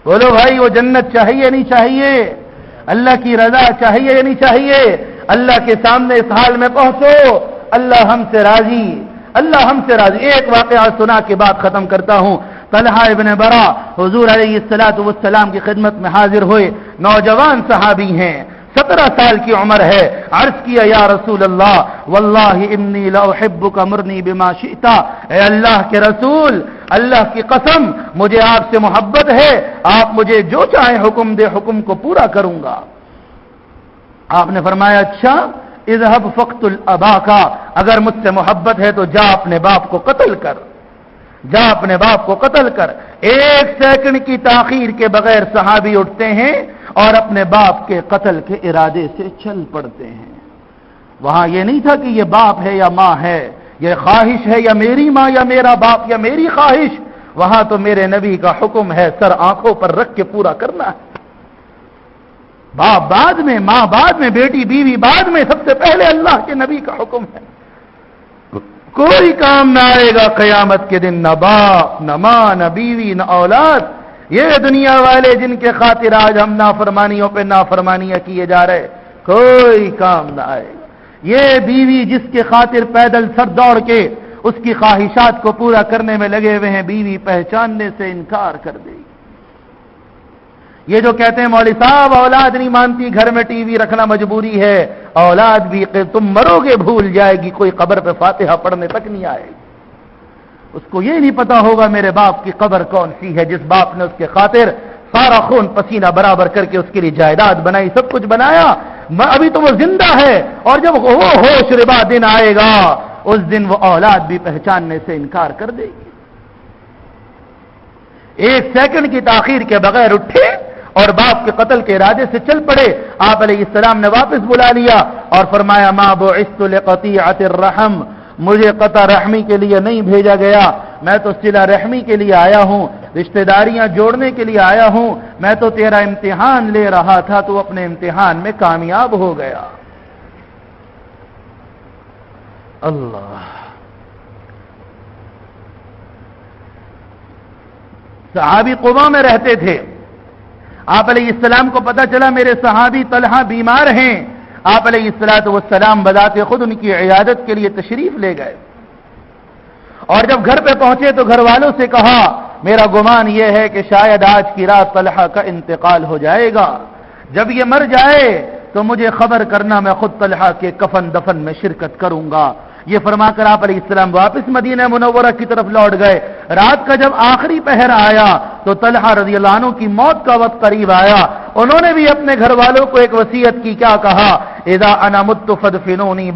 بولو بھائی وہ جنت چاہیے نہیں چاہیے؟ اللہ کی رضا چاہیے یا نہیں چاہیے؟ اللہ کے سامنے اس حال میں پہنچو اللہ ہم سے راضی، اللہ ہم سے راضی۔ ایک واقعہ سنا کے بعد ختم کرتا ہوں۔ طلحہ ابن برا حضور علیہ السلام کی خدمت میں حاضر ہوئے، نوجوان صحابی ہیں، 17 سال کی عمر ہے۔ عرض کیا یا رسول اللہ واللہ انی لاحبک مرنی بما شئت، اے اللہ کے رسول اللہ کی قسم مجھے آپ سے محبت ہے، آپ مجھے جو چاہیں حکم دے حکم کو پورا کروں گا۔ آپ نے فرمایا اچھا اذهب فاقتل اباک، اگر مجھ سے محبت ہے تو جا اپنے باپ کو قتل کر، جا اپنے باپ کو قتل کر۔ 1 سیکنڈ کی تاخیر کے بغیر صحابی اٹھتے ہیں اور اپنے باپ کے قتل کے ارادے سے چل پڑتے ہیں۔ وہاں یہ نہیں تھا کہ یہ باپ ہے یا ماں ہے، یہ خواہش ہے یا میری ماں یا میرا باپ یا میری خواہش، وہاں تو میرے نبی کا حکم ہے، سر آنکھوں پر رکھ کے پورا کرنا ہے۔ باپ بعد میں، ماں بعد میں، بیٹی بیوی بعد میں، سب سے پہلے اللہ کے نبی کا حکم ہے۔ کوئی کام نہ آئے گا قیامت کے دن، نہ باپ نہ ماں نہ بیوی نہ اولاد، یہ دنیا والے جن کے خاطر آج ہم نافرمانیوں پہ نافرمانیاں کیے جا رہے، کوئی کام نہ آئے گا۔ یہ بیوی جس کے خاطر پیدل سر دوڑ کے اس کی خواہشات کو پورا کرنے میں لگے ہوئے ہیں، بیوی پہچاننے سے انکار کر دے گی۔ یہ جو کہتے ہیں مولوی صاحب اولاد نہیں مانتی، گھر میں ٹی وی رکھنا مجبوری ہے، اولاد بھی تم مرو گے بھول جائے گی، کوئی قبر پہ فاتحہ پڑھنے تک نہیں آئے گی۔ اس کو یہ نہیں پتا ہوگا میرے باپ کی قبر کون سی ہے، جس باپ نے اس کے خاطر سارا خون پسینہ برابر کر کے اس کے لیے جائیداد بنائی، سب کچھ بنایا، ابھی تو وہ زندہ ہے، اور جب وہ ہوش ربا دن آئے گا اس دن وہ اولاد بھی پہچاننے سے انکار کر دے گی۔ 1 سیکنڈ کی تاخیر کے بغیر اٹھے اور باپ کے قتل کے ارادے سے چل پڑے۔ آپ علیہ السلام نے واپس بلا لیا اور فرمایا ما بعثت لقطيعة الرحم، مجھے قطع رحمی کے لیے نہیں بھیجا گیا، میں تو صلہ رحمی کے لیے آیا ہوں، رشتہ داریاں جوڑنے کے لیے آیا ہوں، میں تو تیرا امتحان لے رہا تھا، تو اپنے امتحان میں کامیاب ہو گیا۔ اللہ، صحابی قباء میں رہتے تھے، آپ علیہ السلام کو پتا چلا میرے صحابی طلحہ بیمار ہیں، آپ علیہ السلام بذات خود ان کی عیادت کے لیے تشریف لے گئے، اور جب گھر پہ پہنچے تو گھر والوں سے کہا میرا گمان یہ ہے کہ شاید آج کی رات طلحہ کا انتقال ہو جائے گا، جب یہ مر جائے تو مجھے خبر کرنا، میں خود طلحہ کے کفن دفن میں شرکت کروں گا۔ یہ فرما کر آپ علیہ السلام واپس مدینہ منورہ کی طرف لوٹ گئے۔ رات کا جب آخری پہر آیا تو طلحہ رضی اللہ عنہ کی موت کا وقت قریب آیا، انہوں نے بھی اپنے گھر والوں کو ایک وصیت کی، کیا کہا؟ اذا انا مت فدفنونی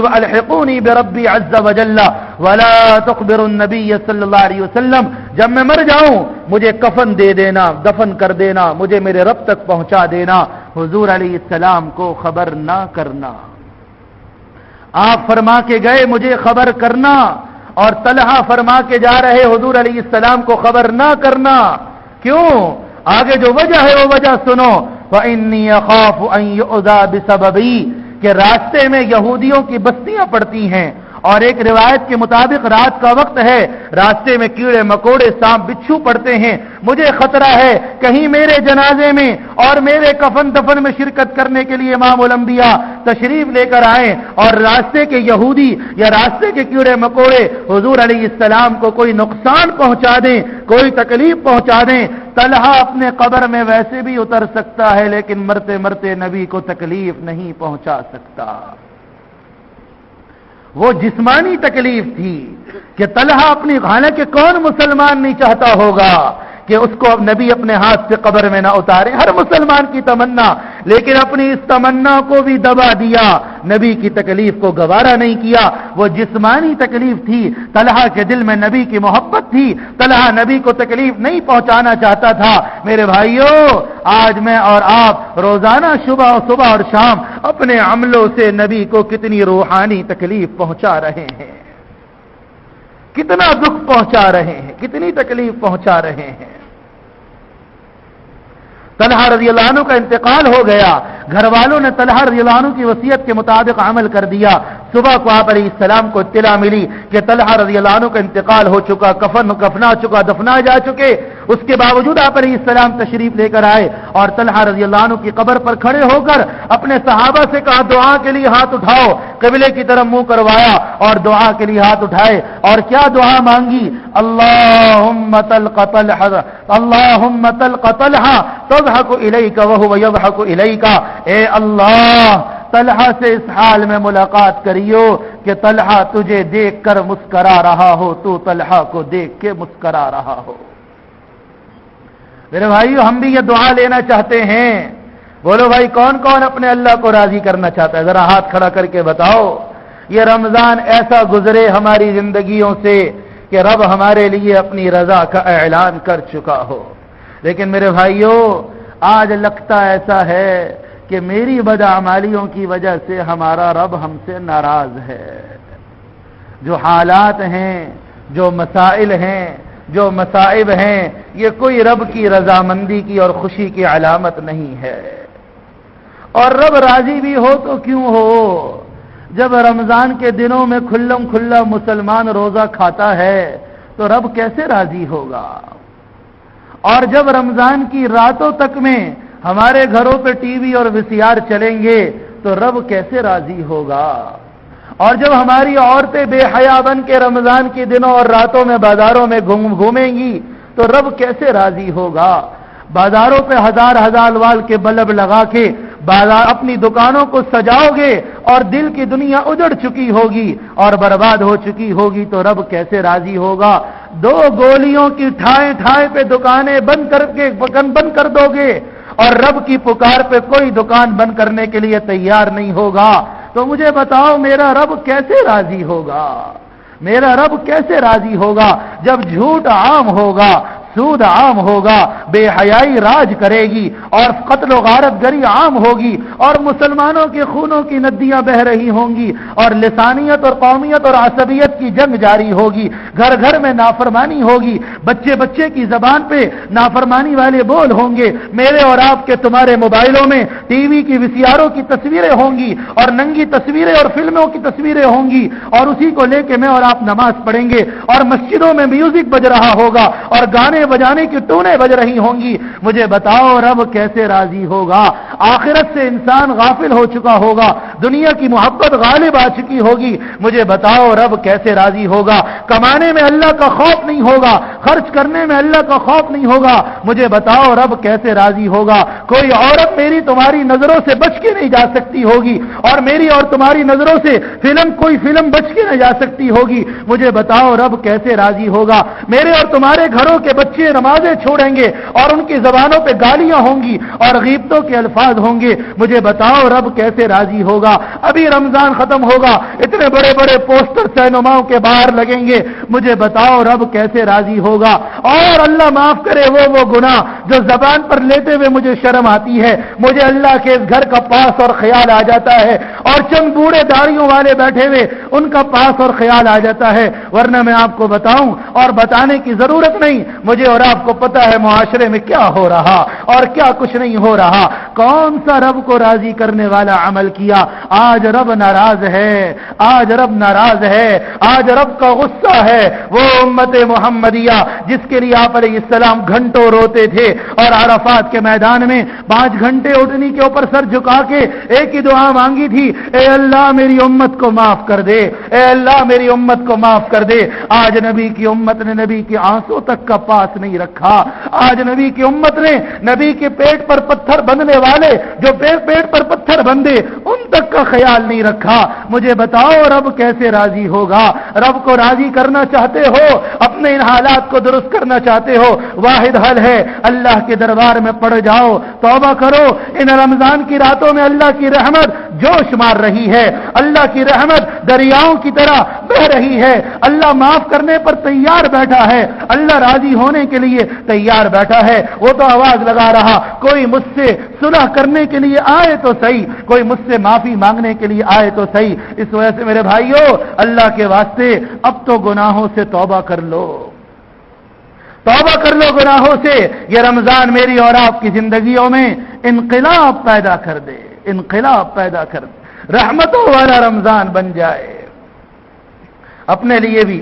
والحقونی بربی عز وجل ولا تقبروا النبی صلی اللہ علیہ وسلم، جب میں مر جاؤں مجھے کفن دے دینا، دفن کر دینا، مجھے میرے رب تک پہنچا دینا، حضور علیہ السلام کو خبر نہ کرنا۔ آپ فرما کے گئے مجھے خبر کرنا، اور طلحہ فرما کے جا رہے حضور علیہ السلام کو خبر نہ کرنا۔ کیوں؟ آگے جو وجہ ہے وہ وجہ سنو۔ فإنی اخاف ان یؤذى بسببی، کہ راستے میں یہودیوں کی بستیاں پڑتی ہیں، اور ایک روایت کے مطابق رات کا وقت ہے، راستے میں کیڑے مکوڑے سانپ بچھو پڑتے ہیں، مجھے خطرہ ہے کہیں میرے جنازے میں اور میرے کفن دفن میں شرکت کرنے کے لیے امام الانبیاء تشریف لے کر آئیں اور راستے کے یہودی یا راستے کے کیڑے مکوڑے حضور علیہ السلام کو کوئی نقصان پہنچا دیں، کوئی تکلیف پہنچا دیں۔ طلحہ اپنے قبر میں ویسے بھی اتر سکتا ہے، لیکن مرتے مرتے نبی کو تکلیف نہیں پہنچا سکتا۔ وہ جسمانی تکلیف تھی کہ طلحہ اپنی، حالانکہ کون مسلمان نہیں چاہتا ہوگا کہ اس کو اب نبی اپنے ہاتھ سے قبر میں نہ اتارے، ہر مسلمان کی تمنا، لیکن اپنی اس تمنا کو بھی دبا دیا، نبی کی تکلیف کو گوارا نہیں کیا۔ وہ جسمانی تکلیف تھی، طلحہ کے دل میں نبی کی محبت تھی، طلحہ نبی کو تکلیف نہیں پہنچانا چاہتا تھا۔ میرے بھائیوں، آج میں اور آپ روزانہ صبح اور شام اپنے عملوں سے نبی کو کتنی روحانی تکلیف پہنچا رہے ہیں، کتنا دکھ پہنچا رہے ہیں، کتنی تکلیف پہنچا رہے ہیں۔ طلحہ رضی اللہ عنہ کا انتقال ہو گیا، گھر والوں نے طلحہ رضی اللہ عنہ کی وصیت کے مطابق عمل کر دیا۔ صبح کو آپ علیہ السلام کو اطلاع ملی کہ طلحہ رضی اللہ عنہ کا انتقال ہو چکا، کفنا چکا، دفنا جا چکے۔ اس کے باوجود آپ علیہ السلام تشریف لے کر آئے اور طلحہ رضی اللہ عنہ کی قبر پر کھڑے ہو کر اپنے صحابہ سے کہا دعا کے لیے ہاتھ اٹھاؤ، قبلے کی طرف منہ کروایا اور دعا کے لیے ہاتھ اٹھائے، اور کیا دعا مانگی؟ اللہم تلق طلحہ تضحک الیک وہو یضحک الیک، اے اللہ طلحہ سے اس حال میں ملاقات کریو کہ طلحہ تجھے دیکھ کر مسکرا رہا ہو، تو طلحہ کو دیکھ کے مسکرا رہا ہو۔ میرے بھائیو، ہم بھی یہ دعا لینا چاہتے ہیں۔ بولو بھائی، کون کون اپنے اللہ کو راضی کرنا چاہتا ہے؟ ذرا ہاتھ کھڑا کر کے بتاؤ۔ یہ رمضان ایسا گزرے ہماری زندگیوں سے کہ رب ہمارے لیے اپنی رضا کا اعلان کر چکا ہو، لیکن میرے بھائیو آج لگتا ایسا ہے کہ میری بدعمالیوں کی وجہ سے ہمارا رب ہم سے ناراض ہے۔ جو حالات ہیں، جو مسائل ہیں، جو مصائب ہیں، یہ کوئی رب کی رضامندی کی اور خوشی کی علامت نہیں ہے۔ اور رب راضی بھی ہو تو کیوں ہو؟ جب رمضان کے دنوں میں کھلم کھلا مسلمان روزہ کھاتا ہے تو رب کیسے راضی ہوگا؟ اور جب رمضان کی راتوں تک میں ہمارے گھروں پہ ٹی وی اور وی سی آر چلیں گے تو رب کیسے راضی ہوگا؟ اور جب ہماری عورتیں بے حیا بن کے رمضان کے دنوں اور راتوں میں بازاروں میں گھومیں گی تو رب کیسے راضی ہوگا؟ بازاروں پہ ہزار وال کے بلب لگا کے بازار اپنی دکانوں کو سجاؤ گے اور دل کی دنیا اجڑ چکی ہوگی اور برباد ہو چکی ہوگی تو رب کیسے راضی ہوگا؟ 2 گولیوں کی ٹھائیں پہ دکانیں بند کر دو گے اور رب کی پکار پہ کوئی دکان بند کرنے کے لیے تیار نہیں ہوگا، تو مجھے بتاؤ میرا رب کیسے راضی ہوگا؟ میرا رب کیسے راضی ہوگا جب جھوٹ عام ہوگا، سود عام ہوگا، بے حیائی راج کرے گی اور قتل و غارت گری عام ہوگی اور مسلمانوں کے خونوں کی ندیاں بہ رہی ہوں گی اور لسانیت اور قومیت اور عصبیت کی جنگ جاری ہوگی، گھر گھر میں نافرمانی ہوگی، بچے کی زبان پہ نافرمانی والے بول ہوں گے، میرے اور آپ کے تمہارے موبائلوں میں ٹی وی کی وی سی آروں کی تصویریں ہوں گی اور ننگی تصویریں اور فلموں کی تصویریں ہوں گی اور اسی کو لے کے میں اور آپ نماز پڑھیں گے اور مسجدوں میں میوزک بج رہا ہوگا اور گانے بجانے کی ٹونیں بج رہی ہوں گی۔ مجھے بتاؤ رب کیسے راضی ہوگا؟ آخرت سے انسان غافل ہو چکا ہوگا، دنیا کی محبت غالب آ چکی ہوگی، مجھے بتاؤ رب کیسے راضی ہوگا؟ کمانے میں اللہ کا خوف نہیں ہوگا، خرچ کرنے میں اللہ کا خوف نہیں ہوگا، مجھے بتاؤ رب کیسے راضی ہوگا؟ کوئی عورت میری تمہاری نظروں سے بچ کے نہیں جا سکتی ہوگی اور میری اور تمہاری نظروں سے کوئی فلم بچ کے نہیں جا سکتی ہوگی، مجھے بتاؤ رب کیسے راضی ہوگا؟ میرے اور تمہارے گھروں کے بچے نمازیں چھوڑیں گے اور ان کی زبانوں پہ گالیاں ہوں گی اور غیبتوں کے الفاظ ہوں گے، مجھے بتاؤ رب کیسے راضی ہوگا؟ ابھی رمضان ختم ہوگا، اتنے بڑے بڑے پوسٹر سینماؤں کے باہر لگیں گے، مجھے بتاؤ رب کیسے راضی ہوگا؟ اور اللہ معاف کرے وہ گناہ جو زبان پر لیتے ہوئے مجھے شرم آتی ہے، مجھے اللہ کے اس گھر کا پاس اور خیال آ جاتا ہے اور چند بوڑھے داڑھیوں والے بیٹھے ہوئے ان کا پاس اور خیال آ جاتا ہے، ورنہ میں آپ کو بتاؤں اور بتانے کی ضرورت نہیں، مجھے اور آپ کو پتا ہے معاشرے میں کیا ہو رہا اور کیا کچھ نہیں ہو رہا۔ کون سا رب کو راضی کرنے والا عمل کیا؟ آج رب ناراض ہے، آج رب ناراض ہے، آج رب کا غصہ ہے۔ وہ امت محمدیہ جس کے لیے آپ علیہ السلام گھنٹوں روتے تھے اور عرفات کے میدان میں 5 گھنٹے اٹھنی کے اوپر سر جھکا کے ایک ہی دعا مانگی تھی، اے اللہ میری امت کو معاف کر دے، اے اللہ میری امت کو معاف کر دے۔ آج نبی کی امت نے نبی کے آنسوں تک کا پاس نہیں رکھا۔ آج نبی کی امت نے نبی کے پیٹ پر پتھر بندھنے والے جو پیٹ پر پتھر بندھے ان تک کا خیال نہیں رکھا۔ مجھے بتاؤ رب کیسے راضی ہوگا؟ رب کو راضی کرنا چاہتے ہو، اپنے ان حالات کو درست کرنا چاہتے ہو، واحد حل ہے اللہ کے دربار میں پڑ جاؤ، توبہ کرو۔ ان رمضان کی راتوں میں اللہ کی رحمت جوش مار رہی ہے، اللہ کی رحمت دریاؤں کی طرح بہ رہی ہے، اللہ معاف کرنے پر تیار بیٹھا ہے، اللہ راضی ہونے کے لیے تیار بیٹھا ہے۔ وہ تو آواز لگا رہا کوئی مجھ سے صلح کرنے کے لیے آئے تو صحیح، کوئی مجھ سے معافی مانگنے کے لیے آئے تو صحیح۔ اس وجہ سے میرے بھائیوں، اللہ کے واسطے اب تو گناہوں سے توبہ کر لو، توبہ کر لو گناہوں سے۔ یہ رمضان میری اور آپ کی زندگیوں میں انقلاب پیدا کر دے، انقلاب پیدا کر دے، رحمتوں والا رمضان بن جائے۔ اپنے لیے بھی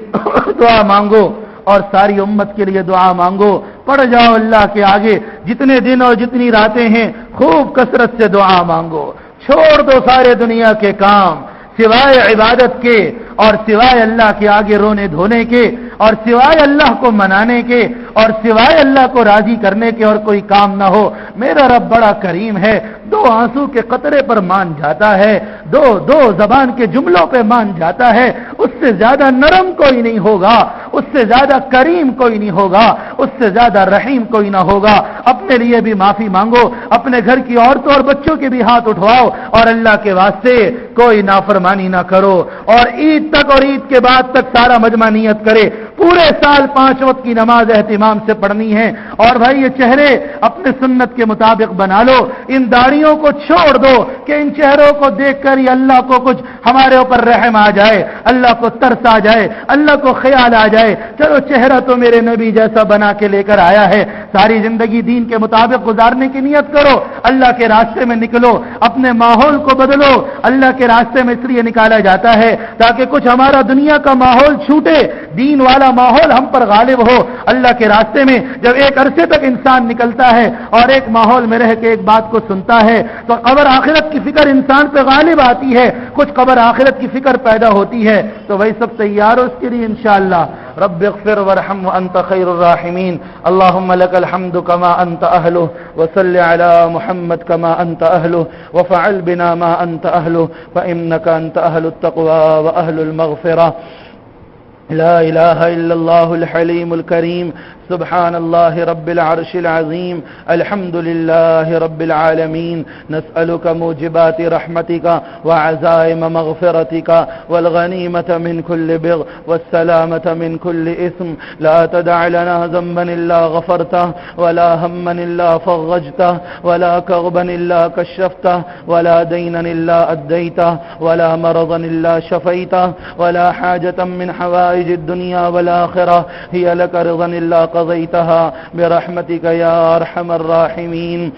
دعا مانگو اور ساری امت کے لیے دعا مانگو، پڑھ جاؤ اللہ کے آگے، جتنے دن اور جتنی راتیں ہیں خوب کثرت سے دعا مانگو، چھوڑ دو سارے دنیا کے کام، سوائے عبادت کے اور سوائے اللہ کے آگے رونے دھونے کے اور سوائے اللہ کو منانے کے اور سوائے اللہ کو راضی کرنے کے اور کوئی کام نہ ہو۔ میرا رب بڑا کریم ہے، 2 آنسو کے قطرے پر مان جاتا ہے، دو زبان کے جملوں پہ مان جاتا ہے۔ اس سے زیادہ نرم کوئی نہیں ہوگا، اس سے زیادہ کریم کوئی نہیں ہوگا، اس سے زیادہ رحیم کوئی نہ ہوگا۔ اپنے لیے بھی معافی مانگو، اپنے گھر کی عورتوں اور بچوں کے بھی ہاتھ اٹھواؤ اور اللہ کے واسطے کوئی نافرمانی نہ کرو۔ اور عید تک اور عید کے بعد تک سارا مجمع نیت کرے، پورے سال 5 وقت کی نماز اہتمام سے پڑھنی ہے۔ اور بھائی یہ چہرے اپنے سنت کے مطابق بنا لو، ان داڑھیوں کو چھوڑ دو کہ ان چہروں کو دیکھ کر ہی اللہ کو کچھ ہمارے اوپر رحم آ جائے، اللہ کو ترس آ جائے، اللہ کو خیال آ جائے، چلو چہرہ تو میرے نبی جیسا بنا کے لے کر آیا ہے، ساری زندگی دین کے مطابق گزارنے کی نیت کرو، اللہ کے راستے میں نکلو، اپنے ماحول کو بدلو۔ اللہ کے راستے میں اس لیے نکالا جاتا ہے تاکہ کچھ ہمارا دنیا کا ماحول چھوٹے، دین والا ماحول ہم پر غالب ہو۔ اللہ کے راستے میں جب ایک عرصے تک انسان نکلتا ہے اور ایک ماحول میں رہ کے ایک بات کو سنتا ہے تو قبر آخرت کی فکر انسان پہ غالب آتی ہے، کچھ قبر آخرت کی فکر پیدا ہوتی ہے۔ تو وہی سب تیار ہو اس کے لیے انشاءاللہ۔ رب اغفر وارحم وانت خیر الراحمین، اللهم لك الحمد كما انت اهله، وصل على محمد كما انت اهله، وفعل بنا ما انت اهله، فانك انت اهل التقوى واهل المغفرة۔ لا إله إلا الله الحليم الكريم، سبحان الله رب العرش العظيم، الحمد لله رب العالمين، نسألك موجبات رحمتك وعزائم مغفرتك والغنيمة من كل بغ والسلامة من كل إثم، لا تدع لنا ذنبا إلا غفرته ولا هما إلا فرجته ولا كربا إلا كشفته ولا دينا إلا أديته ولا مرضا إلا شفيته ولا حاجة من حوائج الدنيا والآخرة هي لك رضا إلا قضيتها برحمتك يا أرحم الراحمين،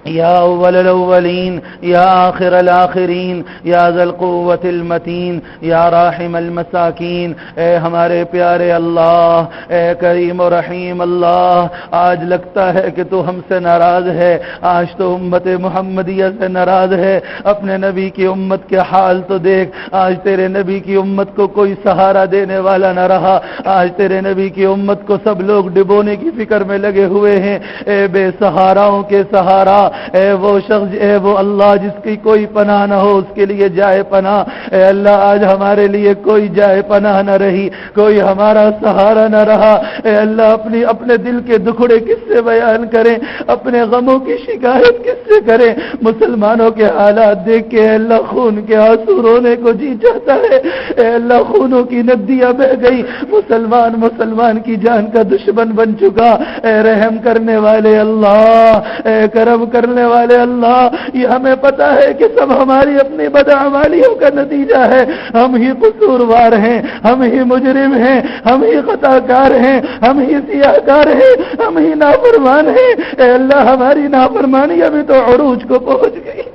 یا اول الاولین یا آخر الاخرین یا ذا القوة المتین یا راحم المساکین۔ اے ہمارے پیارے اللہ، اے کریم و رحیم اللہ، آج لگتا ہے کہ تو ہم سے ناراض ہے، آج تو امت محمدیہ سے ناراض ہے۔ اپنے نبی کی امت کے حال تو دیکھ، آج تیرے نبی کی امت کو کوئی سہارا دینے والا نہ رہا، آج تیرے نبی کی امت کو سب لوگ ڈبونے کی فکر میں لگے ہوئے ہیں۔ اے بے سہاراؤں کے سہارا، اے وہ شخص، اے وہ اللہ جس کی کوئی پناہ نہ ہو، اس کے لیے جائے پناہ۔ اے اللہ آج ہمارے لیے کوئی جائے پناہ نہ رہی، کوئی ہمارا سہارا نہ رہا۔ اے اللہ اپنے دل کے دکھڑے کس سے بیان کریں، اپنے غموں کی شکایت کس سے کریں؟ مسلمانوں کے حالات دیکھ کے اے اللہ خون کے آنسو رونے کو جی چاہتا ہے۔ اے اللہ خونوں کی ندیاں بہہ گئی، مسلمان کی جان کا دشمن بن چکا۔ اے رحم کرنے والے اللہ، اے کرم کرنے والے اللہ، یہ ہمیں پتا ہے کہ سب ہماری اپنی بدعمالیوں کا نتیجہ ہے، ہم ہی قصوروار ہیں، ہم ہی مجرم ہیں، ہم ہی خطا کار ہیں، ہم ہی سیاہکار ہیں، ہم ہی نافرمان ہیں۔ اے اللہ ہماری نافرمانی ابھی تو عروج کو پہنچ گئی۔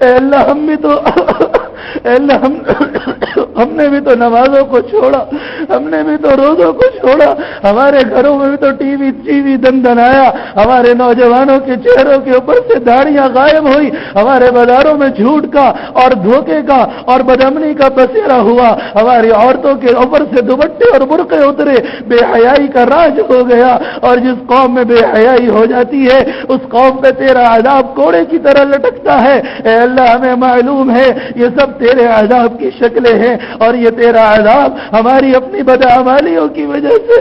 اے اللہ ہم بھی تو اے اللہ ہم نے بھی تو نمازوں کو چھوڑا، ہم نے بھی تو روزوں کو چھوڑا، ہمارے گھروں میں بھی تو ٹی وی دندنایا، ہمارے نوجوانوں کے چہروں کے اوپر سے داڑیاں غائب ہوئی، ہمارے بازاروں میں جھوٹ کا اور دھوکے کا اور بدامنی کا بسیرا ہوا، ہماری عورتوں کے اوپر سے دوپٹے اور برقعے اترے، بے حیائی کا راج ہو گیا، اور جس قوم میں بے حیائی ہو جاتی ہے اس قوم پہ تیرا عذاب کوڑے کی طرح لٹکتا ہے۔ اے اللہ ہمیں معلوم ہے یہ سب تیرے عذاب کی شکلیں ہیں، اور یہ تیرا عذاب ہماری اپنی بدعمالیوں کی وجہ سے،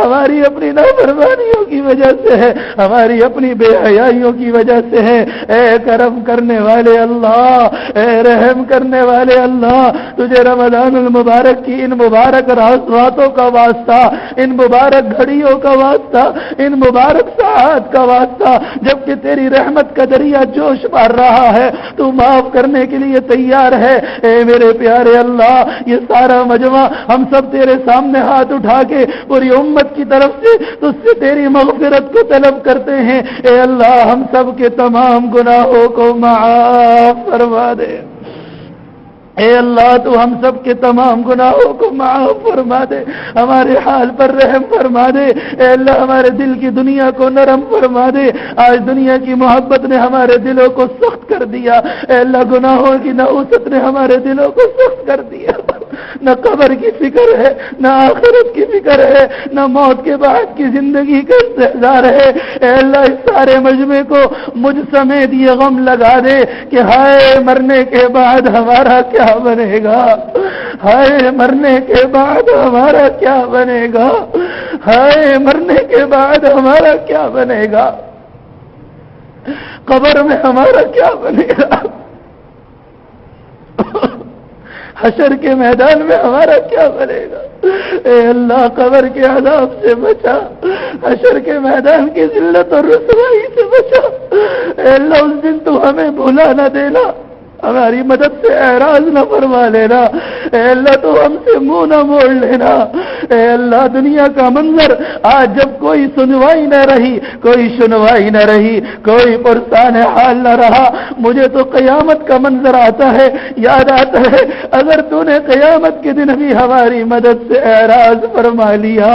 ہماری اپنی نافرمانیوں کی وجہ سے ہے، ہماری اپنی بے حیائیوں کی وجہ سے ہے۔ اے کرم کرنے والے اللہ، اے رحم کرنے والے اللہ، تجھے رمضان المبارک کی ان مبارک راتوں کا واسطہ، ان مبارک گھڑیوں کا واسطہ، ان مبارک ساعات کا واسطہ، جبکہ تیری رحمت کا دریا جوش مار رہا ہے، تو معاف کرنے کے لیے تیار ہے۔ اے میرے پیارے اللہ، یہ سارا مجمع ہم سب تیرے سامنے ہاتھ اٹھا کے پوری امت کی طرف سے تجھ سے تیری مغفرت کو طلب کرتے ہیں۔ اے اللہ ہم سب کے تمام گناہوں کو معاف فرما دے۔ اے اللہ تو ہم سب کے تمام گناہوں کو معاف فرما دے، ہمارے حال پر رحم فرما دے۔ اے اللہ ہمارے دل کی دنیا کو نرم فرما دے۔ آج دنیا کی محبت نے ہمارے دلوں کو سخت کر دیا، اے اللہ گناہوں کی نحوست نے ہمارے دلوں کو سخت کر دیا۔ نہ قبر کی فکر ہے، نہ آخرت کی فکر ہے، نہ موت کے بعد کی زندگی کا استحضار ہے۔ اے اللہ اس سارے مجمع کو مجھ سمیت یہ غم لگا دے کہ ہائے مرنے کے بعد ہمارا کیا بنے گا، ہائے مرنے کے بعد ہمارا کیا بنے گا، ہائے مرنے کے بعد ہمارا کیا بنے گا، قبر میں ہمارا کیا بنے گا، حشر کے میدان میں ہمارا کیا بنے گا۔ اے اللہ قبر کے عذاب سے بچا، حشر کے میدان کی ذلت اور رسوائی سے بچا۔ اے اللہ اس دن تو ہمیں بھلا نہ دینا، ہماری مدد سے اعراض نہ فرما لینا۔ اے اللہ تو ہم سے منہ نہ موڑ لینا۔ اے اللہ دنیا کا منظر آج جب کوئی سنوائی نہ رہی، کوئی سنوائی نہ رہی، کوئی پرسان حال نہ رہا، مجھے تو قیامت کا منظر آتا ہے، یاد آتا ہے اگر تو نے قیامت کے دن بھی ہماری مدد سے اعراض فرما لیا،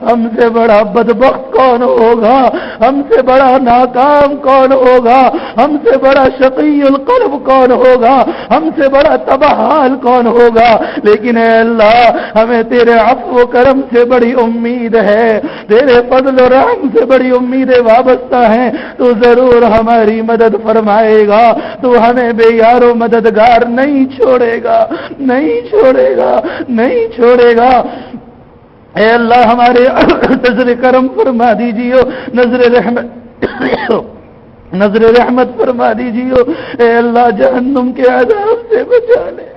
ہم سے بڑا بدبخت کون ہوگا، ہم سے بڑا ناکام کون ہوگا، ہم سے بڑا شقی القلب کون ہوگا، ہم سے بڑا تباہ حال کون ہوگا۔ لیکن اے اللہ ہمیں تیرے عفو و کرم سے بڑی امید ہے، تیرے فضل و رحم سے بڑی امیدیں وابستہ ہیں، تو ضرور ہماری مدد فرمائے گا، تو ہمیں بے یار و مددگار نہیں چھوڑے گا، نہیں چھوڑے گا، نہیں چھوڑے گا۔ اے اللہ ہمارے نظر کرم فرما دیجیے، نظر رحمت فرما دیجیے۔ اے اللہ جہنم کے عذاب سے بچا لے،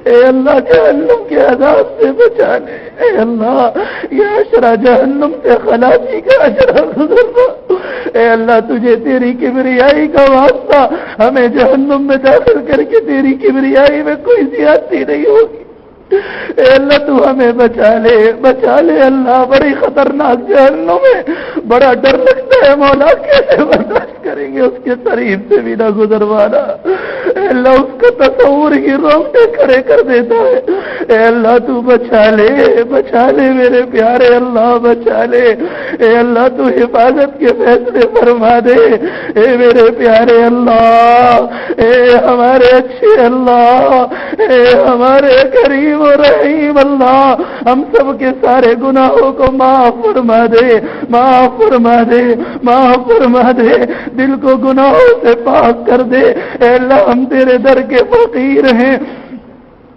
اے اللہ جہنم کے عذاب سے بچا لے۔ اے اللہ یہ عشرہ جہنم سے خلاصی کا عشرہ گزرنا۔ اے اللہ تجھے تیری کبریائی کا واسطہ ہمیں جہنم میں داخل کر کے تیری کبریائی میں کوئی زیادتی نہیں ہوگی۔ اے اللہ تو ہمیں بچا لے، بچا لے اللہ، بڑی خطرناک جہنم ہے، بڑا ڈر لگتا ہے مولا، کیسے برداشت کریں گے اس کے قریب سے بھی نہ گزروانا۔ اے اللہ اس کا تصور ہی روکتے کھڑے کر دیتا ہے۔ اے اللہ تو بچا لے، بچا لے میرے پیارے اللہ، بچا لے۔ اے اللہ تو حفاظت کے فیصلے فرما دے۔ اے میرے پیارے اللہ، اے ہمارے اچھے اللہ، اے ہمارے کریم و رحیم اللہ، ہم سب کے سارے گناہوں کو معاف فرما دے، معاف فرما دے، معاف فرما دے، دل کو گناہوں سے پاک کر دے۔ اے اللہ ہم تیرے در کے فقیر ہیں،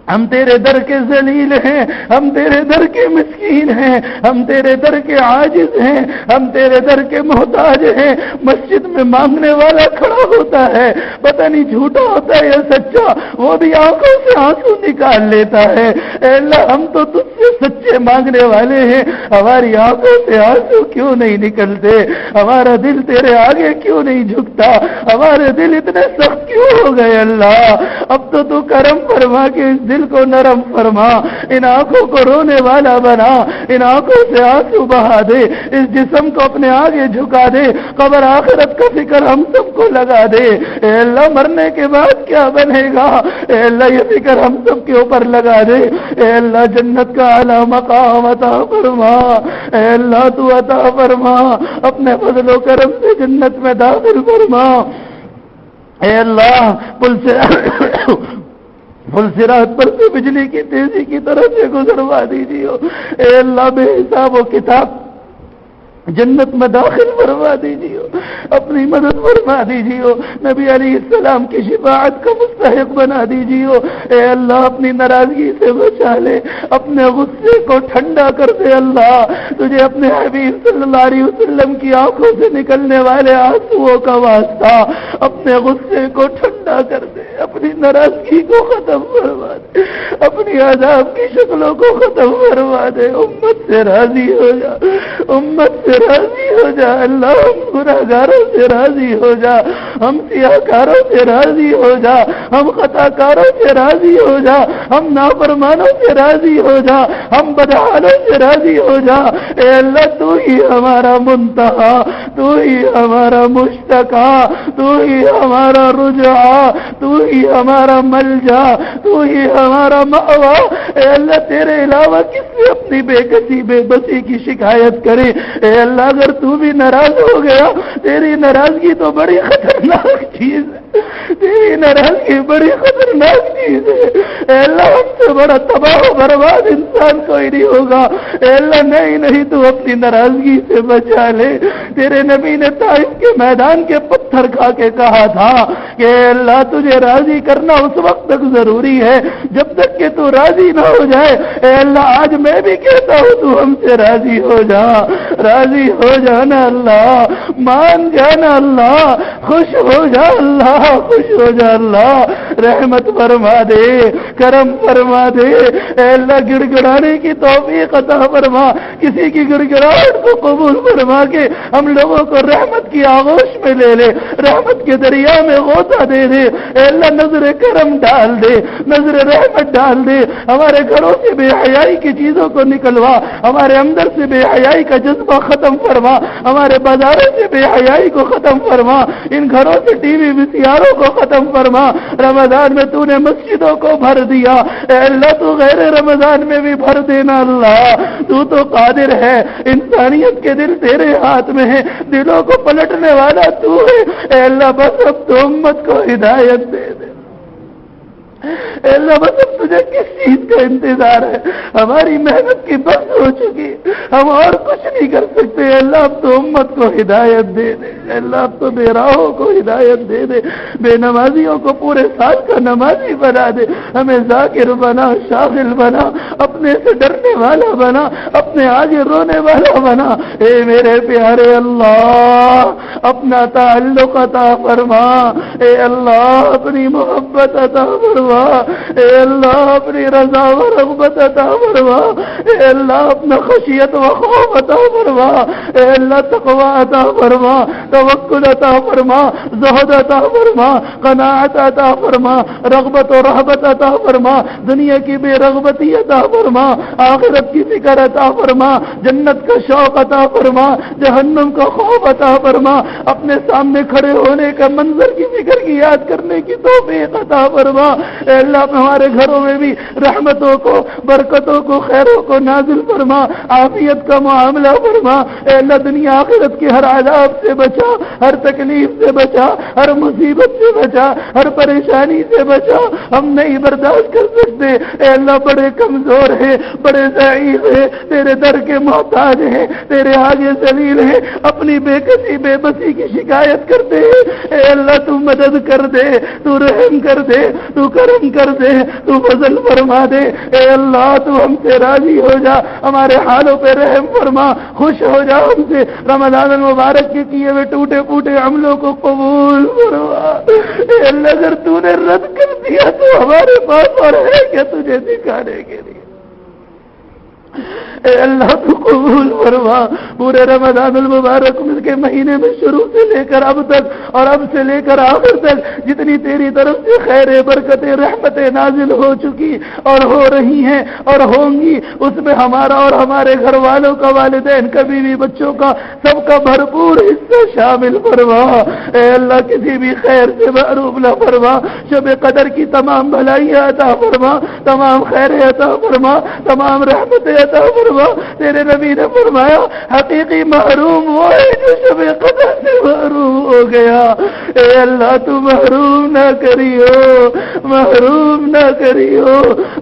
ہم تیرے در کے ذلیل ہیں، ہم تیرے در کے مسکین ہیں، ہم تیرے در کے عاجز ہیں، ہم تیرے در کے محتاج ہیں۔ مسجد میں مانگنے والا کھڑا ہوتا ہے، پتہ نہیں جھوٹا ہوتا ہے یا سچا، وہ بھی آنکھوں سے آنسو نکال لیتا ہے۔ اے اللہ ہم تو تجھ سے سچے مانگنے والے ہیں، ہماری آنکھوں سے آنسو کیوں نہیں نکلتے؟ ہمارا دل تیرے آگے کیوں نہیں جھکتا؟ ہمارے دل اتنے سخت کیوں ہو گئے اللہ؟ اب تو کرم فرما کے اس دل کو نرم فرما، ان آنکھوں کو رونے والا بنا، ان آنکھوں سے آنسو بہا دے، اس جسم کو اپنے آگے جھکا دے، قبر آخرت کا فکر ہم سب کو لگا دے۔ اے اللہ مرنے کے بعد کیا بنے گا؟ اے اللہ یہ فکر ہم سب کے اوپر لگا دے۔ اے اللہ جنت کا اعلی مقام عطا فرما، اے اللہ تو عطا فرما، اپنے فضل و کرم سے جنت میں داخل فرما۔ اے اللہ پل صراط پر سے بجلی کی تیزی کی طرف سے گزروا دیجیے۔ اے اللہ بے حساب و کتاب جنت میں داخل فرما دیجیے، اپنی مدد فرما دیجیے، نبی علیہ السلام کی شفاعت کا مستحق بنا دیجیے۔ اے اللہ اپنی ناراضگی سے بچا لے، اپنے غصے کو ٹھنڈا کر دے۔ اللہ تجھے اپنے حبیب صلی اللہ علیہ وسلم کی آنکھوں سے نکلنے والے آنسوؤں کا واسطہ اپنے غصے کو ٹھنڈا کر دے، اپنی ناراضگی کو ختم فرما دے، اپنی عذاب کی شکلوں کو ختم فرما دے۔ امت سے راضی ہو جا، امت سے راضی ہو جا اللہ، ہم گناہگاروں سے راضی ہو جا، ہم سیاہکاروں سے راضی ہو جا، ہم خطاکاروں سے راضی ہو جا، ہم نافرمانوں سے راضی ہو جا، ہم بدحالوں سے راضی ہو جا۔ اے اللہ تو ہی ہمارا منتہا، تو ہی ہمارا مشتقا، تو ہی ہمارا رجوع، تو ہی ہمارا ملجا، تو ہی ہمارا مأوا۔ اے اللہ تیرے علاوہ کس سے اپنی بے کسی بے بسی کی شکایت کرے؟ اے اللہ اگر تو بھی ناراض ہو گیا، تیری ناراضگی تو بڑی خطرناک چیز ہے، تیری ناراضگی بڑی خطرناک چیز ہے۔ اے اللہ ہم سے بڑا تباہ و برباد انسان کوئی نہیں ہوگا۔ اے اللہ نہیں تو اپنی ناراضگی سے بچا لے۔ تیرے نبی نے طائف کے میدان کے پتھر کھا کے کہا تھا کہ اے اللہ تجھے راضی کرنا اس وقت تک ضروری ہے جب تک کہ تو راضی نہ ہو جائے۔ اے اللہ آج میں بھی کہتا ہوں تو ہم سے راضی ہو جا، راضی ہو جانا اللہ، مان جانا اللہ، خوش ہو جا اللہ، خوش ہو جا اللہ، رحمت فرما دے، کرم فرما دے۔ اے اللہ گڑ گڑانے کی توفیق عطا فرما، کسی کی گڑ گڑاہٹ کو قبول فرما کے ہم لوگوں کو رحمت کی آغوش میں لے لے، رحمت کے دریا میں غوطہ دے دے۔ اے اللہ نظر کرم ڈال دے، نظر رحمت ڈال دے، ہمارے گھروں سے بے حیائی کی چیزوں کو نکلوا، ہمارے اندر سے بے حیائی کا جذبہ ختم فرما، ہمارے بازاروں سے بے حیائی کو ختم فرما، ان گھروں سے ٹی وی ویسیاروں کو ختم فرما۔ رمضان میں تو نے مسجدوں کو بھر دیا، اے اللہ تو غیر رمضان میں بھی بھر دینا اللہ، تو قادر ہے، انسانیت کے دل تیرے ہاتھ میں ہے، دلوں کو پلٹنے والا تو ہے۔ اے اللہ بس اب تو امت کو ہدایت دے دے۔ اے اللہ بس اب تجھے کس چیز کا انتظار ہے؟ ہماری محنت کی بس ہو چکی، ہم اور کچھ نہیں کر سکتے۔ اے اللہ اب تو امت کو ہدایت دے دے، اے اللہ اب تو بے راہوں کو ہدایت دے دے، بے نمازیوں کو پورے سال کا نمازی بنا دے، ہمیں ذاکر بنا، شاغل بنا، اپنے سے ڈرنے والا بنا، اپنے آگے رونے والا بنا۔ اے میرے پیارے اللہ اپنا تعلق عطا فرما، اے اللہ اپنی محبت عطا فرما، اے اللہ اپنی رضا و رغبت عطا فرما، اے اللہ اپنا خشیت و خوف عطا فرما، اے اللہ تقوی عطا فرما، توکل عطا فرما، زہد عطا فرما، قناعت عطا فرما، رغبت و رہبت عطا فرما، دنیا کی بے رغبتی عطا فرما، آخرت کی فکر عطا فرما، جنت کا شوق عطا فرما، جہنم کا خوف عطا فرما، اپنے سامنے کھڑے ہونے کا منظر کی فکر کی یاد کرنے کی توفیق عطا فرما۔ اے اللہ ہمارے گھروں میں بھی رحمتوں کو، برکتوں کو، خیروں کو نازل فرما، عافیت کا معاملہ فرما۔ اے اللہ دنیا آخرت کے ہر عذاب سے بچا، ہر تکلیف سے بچا، ہر مصیبت سے بچا، ہر پریشانی سے بچا، ہم نہیں برداشت کر سکتے۔ اے اللہ بڑے کمزور ہیں، بڑے ضعیف ہیں، تیرے در کے محتاج ہیں، تیرے آگے ذلیل ہیں، اپنی بے کسی بے بسی غلطی کی شکایت کرتے ہیں، اے اللہ تو مدد کر دے، تو رحم کر دے، تو کرم کر دے، تو فضل فرما دے، اے اللہ تو ہم سے راضی ہو جا، ہمارے حالوں پہ رحم فرما، خوش ہو جا ہم سے، رمضان المبارک کے کیے ہوئے ٹوٹے پھوٹے عملوں کو قبول فرما۔ اے اللہ اگر تو نے رد کر دیا تو ہمارے پاس اور ہے کیا تجھے دکھانے کے لیے؟ اے اللہ تو قبول فرما، پورے رمضان المبارک کے مہینے میں شروع سے لے کر اب تک اور اب سے لے کر آخر تک جتنی تیری طرف سے خیر برکتیں رحمتیں نازل ہو چکی اور ہو رہی ہیں اور ہوں گی، اس میں ہمارا اور ہمارے گھر والوں کا، والدین کا، بیوی بچوں کا، سب کا بھرپور حصہ شامل فرما۔ اے اللہ کسی بھی خیر سے محروم نہ فرما، شب قدر کی تمام بھلائیاں عطا فرما، تمام خیر عطا فرما، تمام رحمتیں عطا فرما۔ تیرے نبی نے فرمایا حقیقی محروم وہ ہے جو شب قدر سے محروم ہو گیا۔ اے اللہ تو محروم نہ کریو، محروم نہ کریو،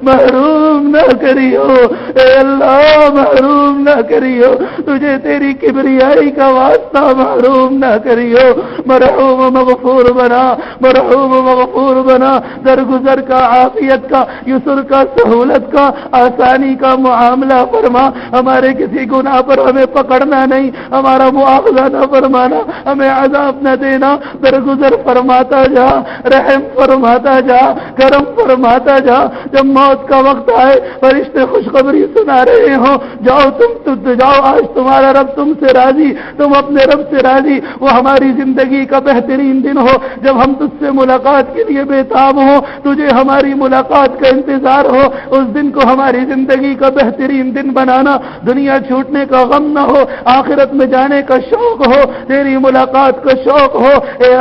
محروم نہ کریو، اے اللہ محروم نہ کریو، تجھے تیری کبریائی کا واسطہ محروم نہ کریو۔ مرحوم و مغفور بنا، مرحوم و مغفور بنا، درگزر کا، عافیت کا، یسر کا، سہولت کا، آسانی کا معاملہ فرما۔ ہمارے کسی گناہ پر ہمیں پکڑنا نہیں، ہمارا مواخذہ نہ فرمانا، ہمیں عذاب نہ دینا، درگزر فرماتا جا، رحم فرماتا جا، کرم فرماتا جا۔ جب موت کا وقت آئے فرشتے خوشخبری سنا رہے ہوں، جاؤ تم جاؤ، آج تمہارا رب تم سے راضی، تم اپنے رب سے راضی۔ وہ ہماری زندگی کا بہترین دن ہو جب ہم تجھ سے ملاقات کے لیے بےتاب ہو، تجھے ہماری ملاقات کا انتظار ہو، اس دن کو ہماری زندگی کا بہترین دن بنانا، دنیا چھوٹنے کا غم نہ ہو، آخرت میں جانے کا شوق ہو، تیری ملاقات کا شوق ہو۔ اے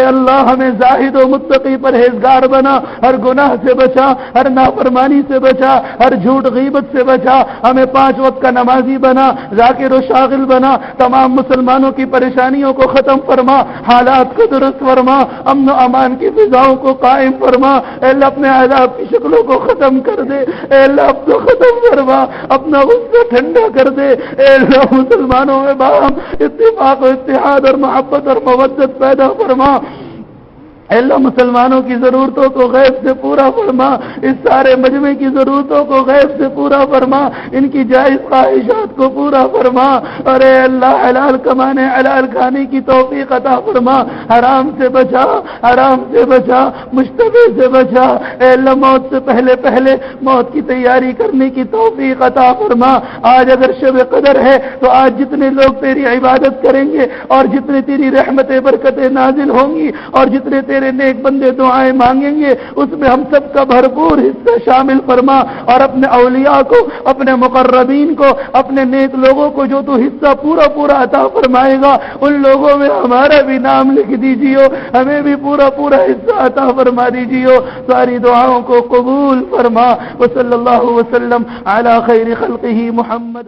اللہ ہمیں زاہد و متقی پرہیزگار بنا، ہر گناہ سے بچا، ہر نافرمانی سے بچا، ہر جھوٹ غیبت سے بچا، ہمیں 5 وقت کا نمازی بنا، ذاکر و شاغل بنا، تمام مسلمانوں کی پریشانیوں کو ختم فرما، حالات کو درست فرما، امن و امان کی فضاؤں کو قائم فرما۔ اے اللہ اپنے عذاب کی شکلوں کو ختم کر دے، اے اللہ اب تو ختم فرما، اپنا غصہ ٹھنڈا کر دے۔ اے اللہ مسلمانوں میں باہم اتفاق و اتحاد اور محبت اور مودت پیدا فرما۔ اے اللہ مسلمانوں کی ضرورتوں کو غیب سے پورا فرما، اس سارے مجمع کی ضرورتوں کو غیب سے پورا فرما، ان کی جائز خواہشات کو پورا فرما، اور اے اللہ حلال کمانے حلال کھانے کی توفیق عطا فرما، حرام سے بچا، حرام سے بچا، مشتبہ سے بچا۔ اے اللہ موت سے پہلے موت کی تیاری کرنے کی توفیق عطا فرما۔ آج اگر شب قدر ہے تو آج جتنے لوگ تیری عبادت کریں گے اور جتنے تیری رحمتیں برکتیں نازل ہوں گی اور جتنے تیرے نیک بندے دعائیں مانگیں گے، اس میں ہم سب کا بھرپور حصہ شامل فرما، اور اپنے اولیاء کو، اپنے مقربین کو، اپنے نیک لوگوں کو جو تو حصہ پورا عطا فرمائے گا ان لوگوں میں ہمارا بھی نام لکھ دیجیے، ہمیں بھی پورا حصہ عطا فرما دیجیے۔ ساری دعاؤں کو قبول فرما۔ وصلی اللہ وسلم علی خیر خلقہ محمد۔